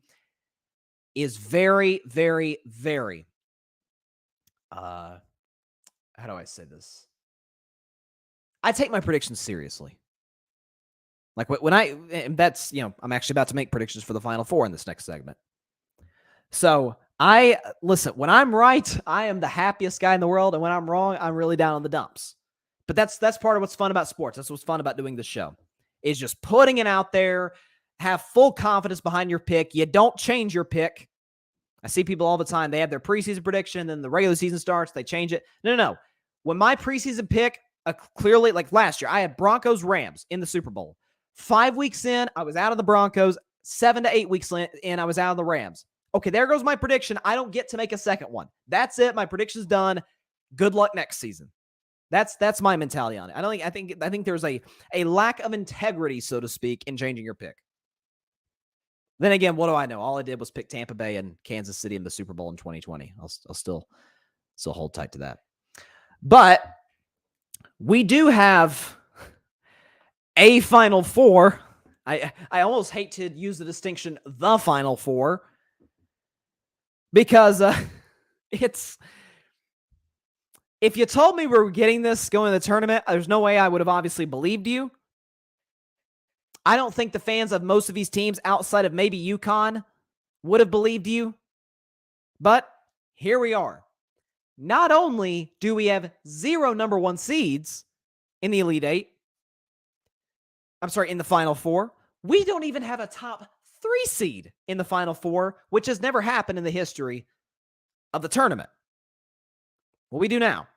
is very, very, very, how do I say this? I take my predictions seriously. Like when I'm actually about to make predictions for the Final Four in this next segment. So listen, when I'm right, I am the happiest guy in the world. And when I'm wrong, I'm really down in the dumps. But that's part of what's fun about sports. That's what's fun about doing this show is just putting it out there, have full confidence behind your pick. You don't change your pick. I see people all the time. They have their preseason prediction, then the regular season starts. They change it. No. When my preseason pick, clearly, like last year, I had Broncos-Rams in the Super Bowl. 5 weeks in, I was out of the Broncos. 7 to 8 weeks in, I was out of the Rams. Okay, there goes my prediction. I don't get to make a second one. That's it. My prediction's done. Good luck next season. That's my mentality on it. I think there's a lack of integrity, so to speak, in changing your pick. Then again, what do I know? All I did was pick Tampa Bay and Kansas City in the Super Bowl in 2020. I'll still hold tight to that. But we do have a Final Four. I almost hate to use the distinction, the Final Four, because it's... If you told me we were getting this going to the tournament, there's no way I would have obviously believed you. I don't think the fans of most of these teams outside of maybe UConn would have believed you. But here we are. Not only do we have 0 number 1 seeds in the Elite Eight, in the Final Four, we don't even have a top 3 seed in the Final Four, which has never happened in the history of the tournament. What we do now,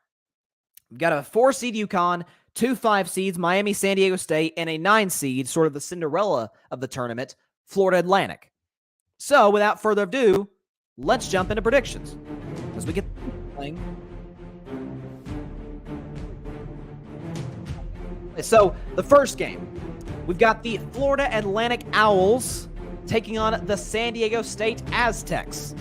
we've got a 4 seed UConn, 2 5 seeds, Miami, San Diego State, and a 9 seed, sort of the Cinderella of the tournament, Florida Atlantic. So without further ado, let's jump into predictions as we get playing. So the first game, we've got the Florida Atlantic Owls taking on the San Diego State Aztecs.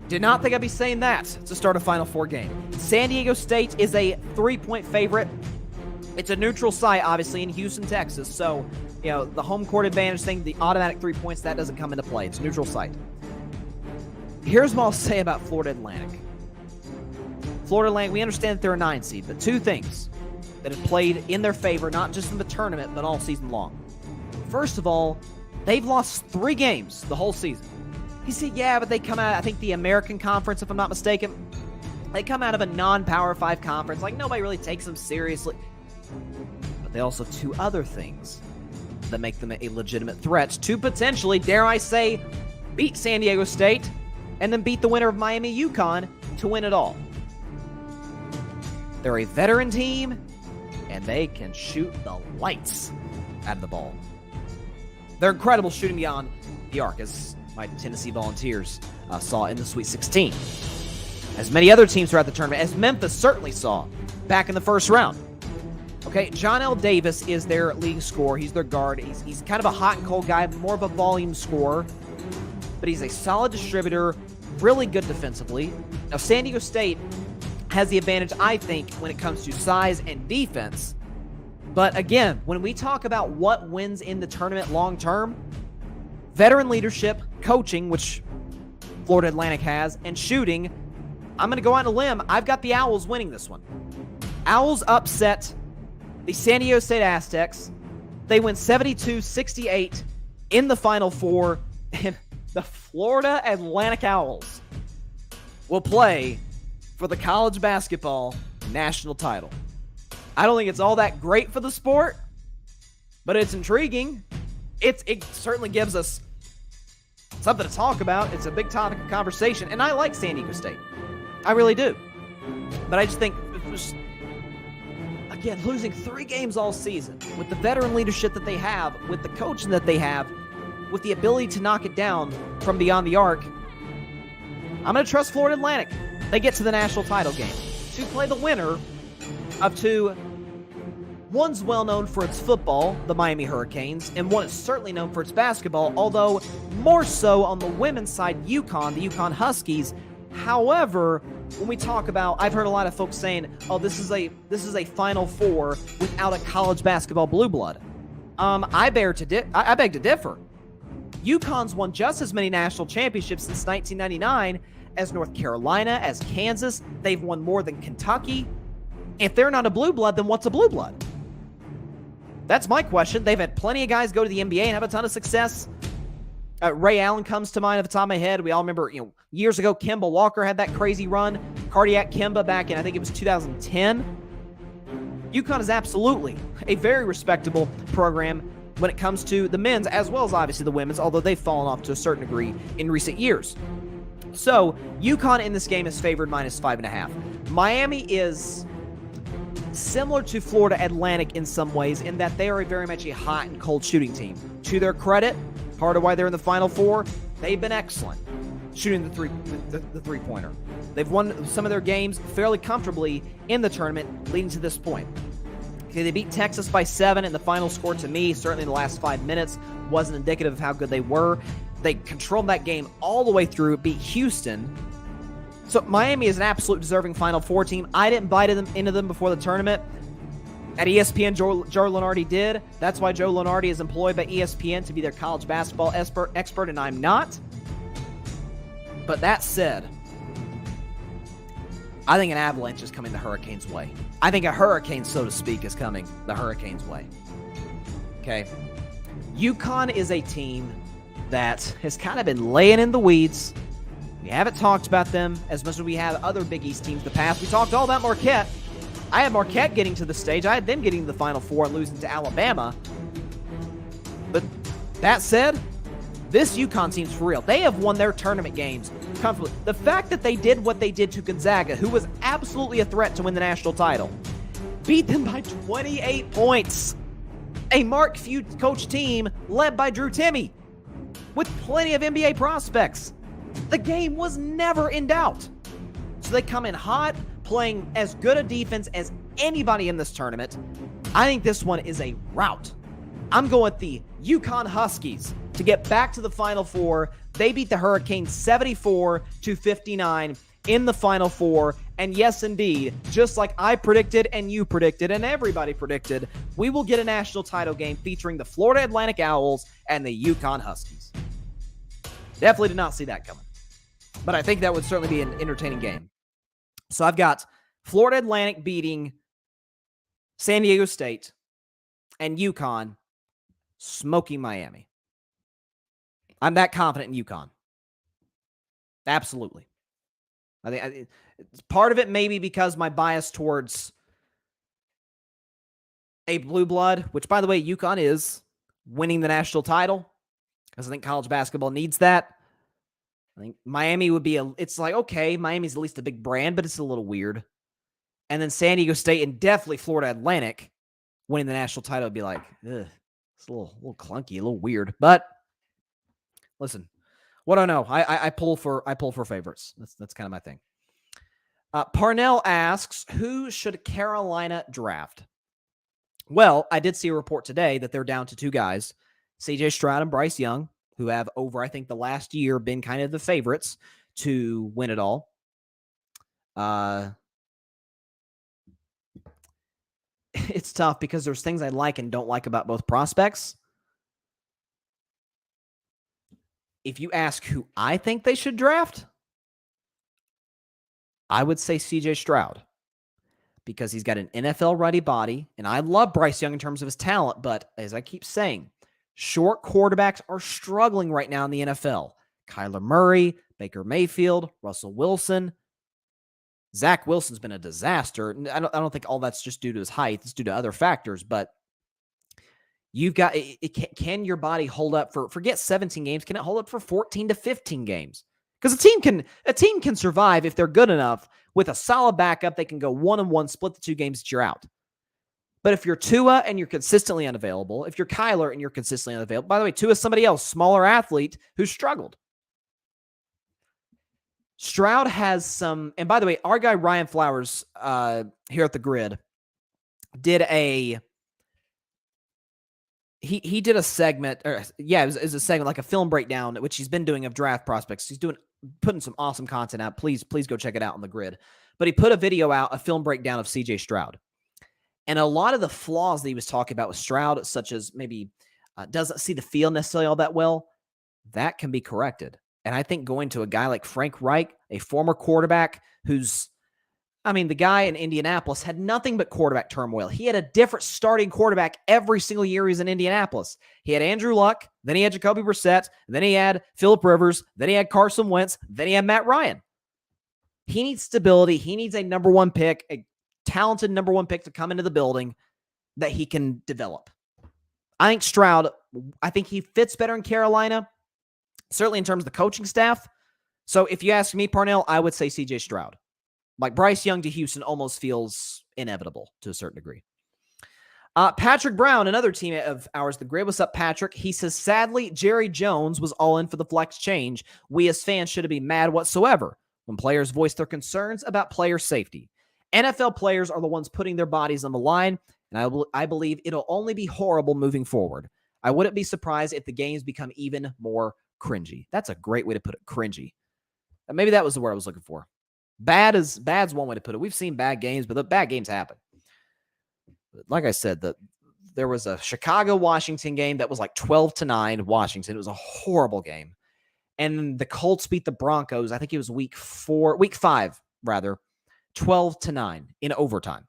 Did not think I'd be saying that to start a Final Four game. San Diego State is a 3-point favorite. It's a neutral site, obviously, in Houston, Texas. So, the home court advantage thing, the automatic 3 points, that doesn't come into play. It's a neutral site. Here's what I'll say about Florida Atlantic. Florida Atlantic, we understand that they're a 9 seed, but 2 things that have played in their favor, not just in the tournament, but all season long. First of all, they've lost 3 games the whole season. You see, yeah, but they come out, I think the American Conference, if I'm not mistaken, they come out of a non-Power 5 conference. Like, nobody really takes them seriously. But they also have 2 other things that make them a legitimate threat to potentially, dare I say, beat San Diego State and then beat the winner of Miami UConn to win it all. They're a veteran team, and they can shoot the lights out of the ball. They're incredible shooting beyond the arc, as my Tennessee Volunteers saw in the Sweet 16. As many other teams throughout the tournament, as Memphis certainly saw back in the first round. Okay, John L. Davis is their leading scorer. He's their guard. He's kind of a hot and cold guy, more of a volume scorer. But he's a solid distributor, really good defensively. Now, San Diego State has the advantage, I think, when it comes to size and defense. But again, when we talk about what wins in the tournament long term, veteran leadership, coaching, which Florida Atlantic has, and shooting, I'm going to go on a limb. I've got the Owls winning this one. Owls upset the San Diego State Aztecs. They win 72-68 in the Final Four, and the Florida Atlantic Owls will play for the college basketball national title. I don't think it's all that great for the sport, but it's intriguing. It certainly gives us something to talk about. It's a big topic of conversation, and I like San Diego State. I really do. But I just think, again, losing 3 games all season with the veteran leadership that they have, with the coaching that they have, with the ability to knock it down from beyond the arc, I'm going to trust Florida Atlantic. They get to the national title game to play the winner of 2. One's well known for its football, the Miami Hurricanes, and one is certainly known for its basketball, although more so on the women's side, UConn, the UConn Huskies. However, when we talk about, I've heard a lot of folks saying, "Oh, this is a Final Four without a college basketball blue blood." I beg to differ. UConn's won just as many national championships since 1999 as North Carolina, as Kansas. They've won more than Kentucky. If they're not a blue blood, then what's a blue blood? That's my question. They've had plenty of guys go to the NBA and have a ton of success. Ray Allen comes to mind off the top of my head. We all remember, years ago, Kemba Walker had that crazy run. Cardiac Kemba back in, I think it was 2010. UConn is absolutely a very respectable program when it comes to the men's as well as obviously the women's, although they've fallen off to a certain degree in recent years. So UConn in this game is favored -5.5. Miami is similar to Florida Atlantic in some ways in that they are very much a hot and cold shooting team. To their credit, part of why they're in the Final Four, they've been excellent shooting the three-pointer. They've won some of their games fairly comfortably in the tournament leading to this point. Okay, they beat Texas by 7, and the final score to me, certainly in the last 5 minutes, wasn't indicative of how good they were. They controlled that game all the way through, beat Houston. So Miami is an absolute deserving Final Four team. I didn't bite into them before the tournament. At ESPN, Joe Lunardi did. That's why Joe Lunardi is employed by ESPN to be their college basketball expert, and I'm not. But that said, I think an avalanche is coming the Hurricanes' way. I think a hurricane, so to speak, is coming the Hurricanes' way. Okay. UConn is a team that has kind of been laying in the weeds. We haven't talked about them as much as we have other Big East teams in the past. We talked all about Marquette. I had Marquette getting to the stage. I had them getting to the Final Four and losing to Alabama. But that said, This UConn team's for real. They have won their tournament games comfortably. The fact that they did what they did to Gonzaga, who was absolutely a threat to win the national title, beat them by 28 points. A Mark Few coach team led by Drew Timme with plenty of NBA prospects. The game was never in doubt. So they come in hot, playing as good a defense as anybody in this tournament. I think this one is a rout. I'm going with the UConn Huskies to get back to the Final Four. They beat the Hurricanes 74-59 in the Final Four. And yes, indeed, just like I predicted and you predicted and everybody predicted, we will get a national title game featuring the Florida Atlantic Owls and the UConn Huskies. Definitely did not see that coming. But I think that would certainly be an entertaining game. So I've got Florida Atlantic beating San Diego State and UConn smoking Miami. I'm that confident in UConn. Absolutely. I think part of it maybe because my bias towards a blue blood, which by the way, UConn is winning the national title because I think college basketball needs that. I think Miami would be it's like, okay, Miami's at least a big brand, but it's a little weird. And then San Diego State and definitely Florida Atlantic winning the national title would be like, ugh, it's a little clunky, a little weird. But listen, what do I know? I pull for favorites. That's kind of my thing. Parnell asks, who should Carolina draft? Well, I did see a report today that they're down to two guys, CJ Stroud and Bryce Young, who have over, I think, the last year been kind of the favorites to win it all. It's tough because there's things I like and don't like about both prospects. If you ask who I think they should draft, I would say CJ Stroud because he's got an NFL-ready body, and I love Bryce Young in terms of his talent, but as I keep saying, short quarterbacks are struggling right now in the NFL. Kyler Murray, Baker Mayfield, Russell Wilson. Zach Wilson's been a disaster. I don't think all that's just due to his height. It's due to other factors, but you've got can your body hold up for forget 17 games? Can it hold up for 14 to 15 games? Because a team can survive if they're good enough with a solid backup. They can go 1-1, split the 2 games that you're out. But if you're Tua and you're consistently unavailable, if you're Kyler and you're consistently unavailable, by the way, Tua's somebody else, smaller athlete who struggled. Stroud has some, and by the way, our guy Ryan Flowers here at the Grid did he did a segment, it was a segment like a film breakdown, which he's been doing of draft prospects. He's putting some awesome content out. Please go check it out on the Grid. But he put a video out, a film breakdown of CJ Stroud. And a lot of the flaws that he was talking about with Stroud, such as maybe doesn't see the field necessarily all that well, that can be corrected. And I think going to a guy like Frank Reich, a former quarterback the guy in Indianapolis had nothing but quarterback turmoil. He had a different starting quarterback every single year he was in Indianapolis. He had Andrew Luck, then he had Jacoby Brissett, then he had Phillip Rivers, then he had Carson Wentz, then he had Matt Ryan. He needs stability. He needs a number one pick, a talented number one pick to come into the building that he can develop. I think Stroud, he fits better in Carolina, certainly in terms of the coaching staff. So if you ask me, Parnell, I would say CJ Stroud. Like Bryce Young to Houston almost feels inevitable to a certain degree. Patrick Brown, another teammate of ours, the Grid. What's up, Patrick? He says, sadly, Jerry Jones was all in for the flex change. We as fans shouldn't be mad whatsoever when players voice their concerns about player safety. NFL players are the ones putting their bodies on the line, and I believe it'll only be horrible moving forward. I wouldn't be surprised if the games become even more cringy. That's a great way to put it, cringy. Maybe that was the word I was looking for. Bad's one way to put it. We've seen bad games, but the bad games happen. Like I said, there was a Chicago-Washington game that was like 12-9 Washington. It was a horrible game. And the Colts beat the Broncos. I think it was week 5, 12-9 in overtime.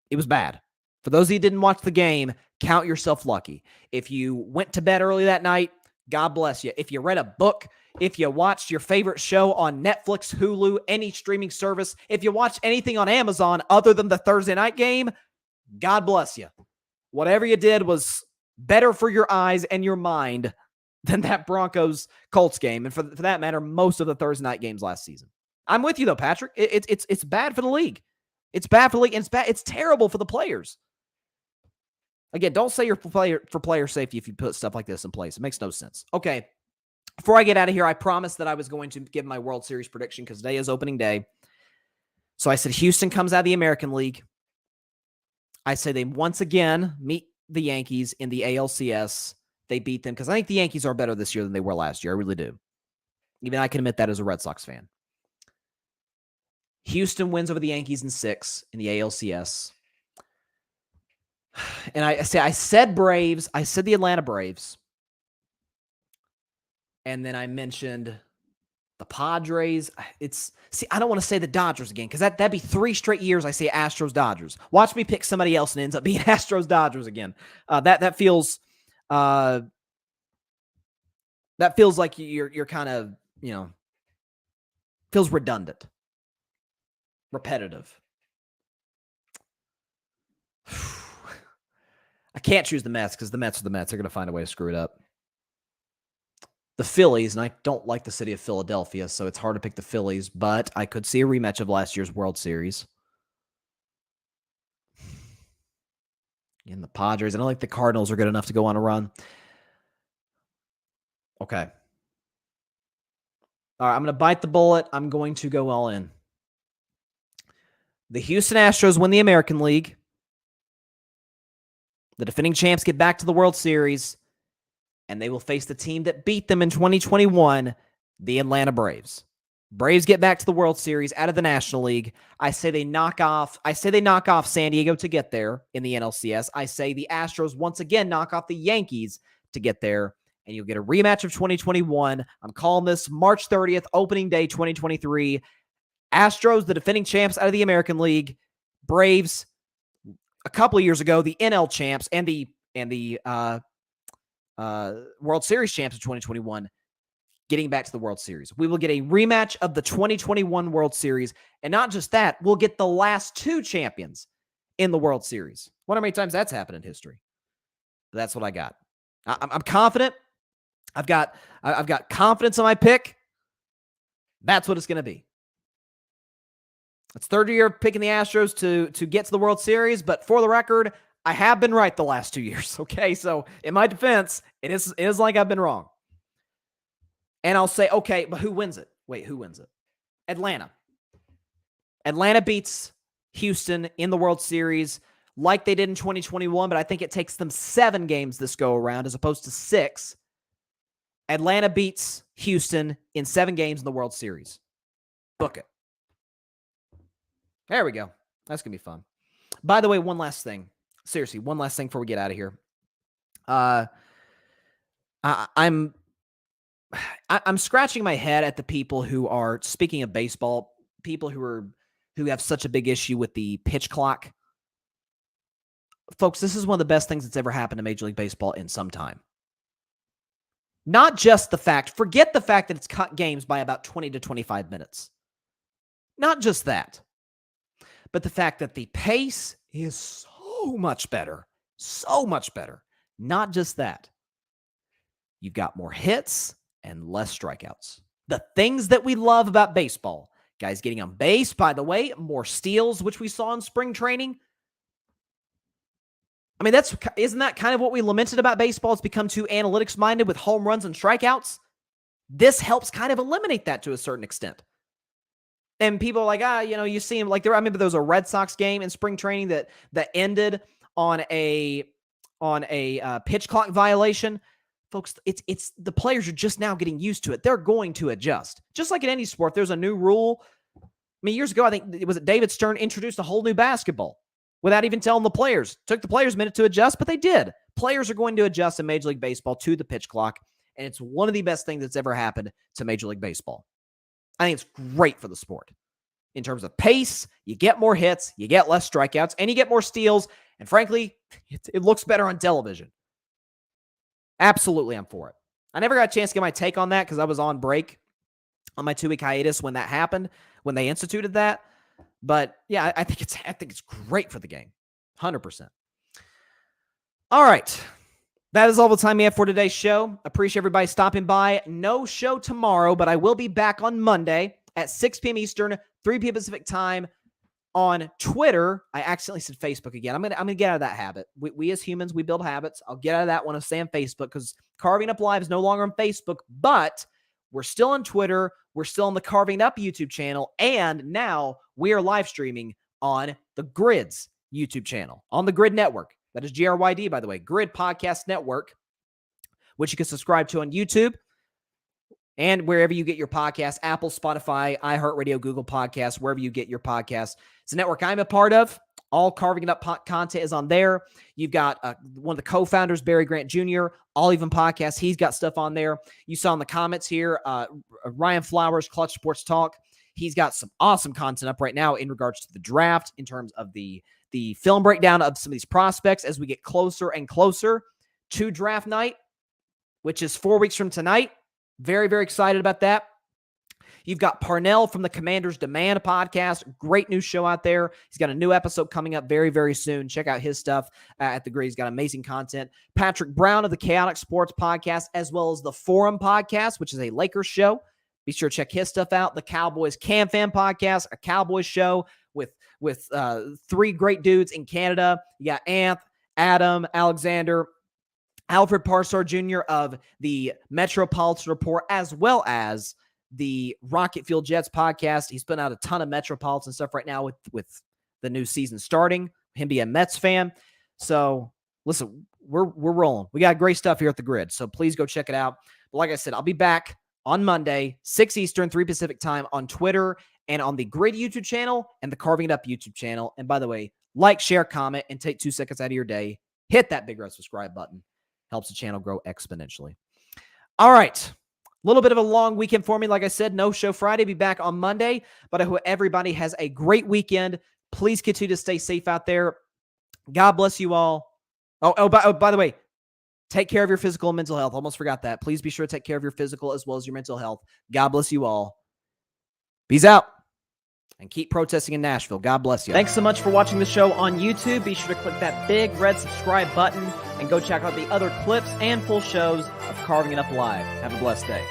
It was bad. For those of you who didn't watch the game, count yourself lucky. If you went to bed early that night, God bless you. If you read a book, if you watched your favorite show on Netflix, Hulu, any streaming service, if you watched anything on Amazon other than the Thursday night game, God bless you. Whatever you did was better for your eyes and your mind than that Broncos-Colts game, and for that matter, most of the Thursday night games last season. I'm with you, though, Patrick. It's bad for the league. It's bad for the league, and it's terrible for the players. Again, don't say you're for player safety if you put stuff like this in place. It makes no sense. Okay, before I get out of here, I promised that I was going to give my World Series prediction because today is opening day. So I said Houston comes out of the American League. I say they once again meet the Yankees in the ALCS. They beat them because I think the Yankees are better this year than they were last year. I really do. Even I can admit that as a Red Sox fan. Houston wins over the Yankees in 6 in the ALCS. And I said Braves. I said the Atlanta Braves. And then I mentioned the Padres. I don't want to say the Dodgers again because that'd be 3 straight years I say Astros Dodgers. Watch me pick somebody else and it ends up being Astros Dodgers again. That feels like you're kind of, feels redundant, repetitive. I can't choose the Mets because the Mets are the Mets. They're going to find a way to screw it up. The Phillies, and I don't like the city of Philadelphia, so it's hard to pick the Phillies, but I could see a rematch of last year's World Series. And the Padres, I don't think the Cardinals are good enough to go on a run. Okay. All right, I'm going to bite the bullet. I'm going to go all in. The Houston Astros win the American League. The defending champs get back to the World Series, and they will face the team that beat them in 2021, the Atlanta Braves. Braves get back to the World Series out of the National League. I say they knock off San Diego to get there in the NLCS. I say the Astros once again knock off the Yankees to get there, and you'll get a rematch of 2021. I'm calling this March 30th, opening day 2023. Astros, the defending champs out of the American League. Braves, a couple of years ago, the NL champs and the World Series champs of 2021, getting back to the World Series. We will get a rematch of the 2021 World Series, and not just that, we'll get the last 2 champions in the World Series. Wonder how many times that's happened in history. That's what I got. I'm confident. I've got confidence in my pick. That's what it's going to be. It's third year picking the Astros to get to the World Series, but for the record, I have been right the last 2 years, okay? So in my defense, it is like I've been wrong. And I'll say, okay, but who wins it? Wait, who wins it? Atlanta. Atlanta beats Houston in the World Series like they did in 2021, but I think it takes them 7 games this go around as opposed to 6. Atlanta beats Houston in 7 games in the World Series. Book it. There we go. That's going to be fun. By the way, one last thing. Seriously, one last thing before we get out of here. I'm scratching my head at the people who are, speaking of baseball, people who have such a big issue with the pitch clock. Folks, this is one of the best things that's ever happened to Major League Baseball in some time. Not just forget the fact that it's cut games by about 20 to 25 minutes. Not just that. But the fact that the pace is so much better. So much better. Not just that. You've got more hits and less strikeouts. The things that we love about baseball. Guys getting on base, by the way, more steals, which we saw in spring training. I mean, isn't that kind of what we lamented about baseball? It's become too analytics-minded with home runs and strikeouts. This helps kind of eliminate that to a certain extent. And people are like, you see him like there. I remember there was a Red Sox game in spring training that ended on a pitch clock violation. Folks, it's the players are just now getting used to it. They're going to adjust. Just like in any sport, there's a new rule. I mean, years ago, I think it was David Stern introduced a whole new basketball without even telling the players. Took the players a minute to adjust, but they did. Players are going to adjust in Major League Baseball to the pitch clock, and it's one of the best things that's ever happened to Major League Baseball. I think it's great for the sport. In terms of pace, you get more hits, you get less strikeouts, and you get more steals. And frankly, it looks better on television. Absolutely, I'm for it. I never got a chance to get my take on that because I was on break on my 2-week hiatus when that happened, when they instituted that. But yeah, I think it's great for the game. 100%. All right. That is all the time we have for today's show. Appreciate everybody stopping by. No show tomorrow, but I will be back on Monday at 6 p.m. Eastern, 3 p.m. Pacific time on Twitter. I accidentally said Facebook again. I'm gonna get out of that habit. We as humans, we build habits. I'll get out of that one of saying Facebook because Carving Up Live is no longer on Facebook, but we're still on Twitter. We're still on the Carving Up YouTube channel, and now we are live streaming on the Grid's YouTube channel on the Grid Network. That is GRYD, by the way, Grid Podcast Network, which you can subscribe to on YouTube and wherever you get your podcasts, Apple, Spotify, iHeartRadio, Google Podcasts, wherever you get your podcasts. It's a network I'm a part of. All Carving It Up content is on there. You've got one of the co-founders, Barry Grant Jr., All Even Podcast. He's got stuff on there. You saw in the comments here, Ryan Flowers, Clutch Sports Talk. He's got some awesome content up right now in regards to the draft, in terms of the film breakdown of some of these prospects as we get closer and closer to draft night, which is 4 weeks from tonight. Very, very excited about that. You've got Parnell from the Commander's Demand podcast. Great new show out there. He's got a new episode coming up very, very soon. Check out his stuff at the Grid. He's got amazing content. Patrick Brown of the Chaotic Sports podcast, as well as the Forum podcast, which is a Lakers show. Be sure to check his stuff out. The Cowboys Cam Fan podcast, a Cowboys show with 3 great dudes in Canada. You got Anth, Adam, Alexander, Alfred Parsar Jr. of the Metropolitan Report, as well as the Rocket Fuel Jets podcast. He's putting out a ton of Metropolitan stuff right now with the new season starting, him being a Mets fan. So listen, we're rolling. We got great stuff here at the Grid, so please go check it out. But like I said, I'll be back on Monday, 6 Eastern, 3 Pacific time on Twitter and on the Grid YouTube channel and the Carving It Up YouTube channel. And by the way, like, share, comment, and take 2 seconds out of your day. Hit that big red subscribe button. Helps the channel grow exponentially. All right. A little bit of a long weekend for me. Like I said, no show Friday. Be back on Monday. But I hope everybody has a great weekend. Please continue to stay safe out there. God bless you all. By the way, take care of your physical and mental health. Almost forgot that. Please be sure to take care of your physical as well as your mental health. God bless you all. Peace out. And keep protesting in Nashville. God bless you. Thanks so much for watching the show on YouTube. Be sure to click that big red subscribe button and go check out the other clips and full shows of Carving It Up Live. Have a blessed day.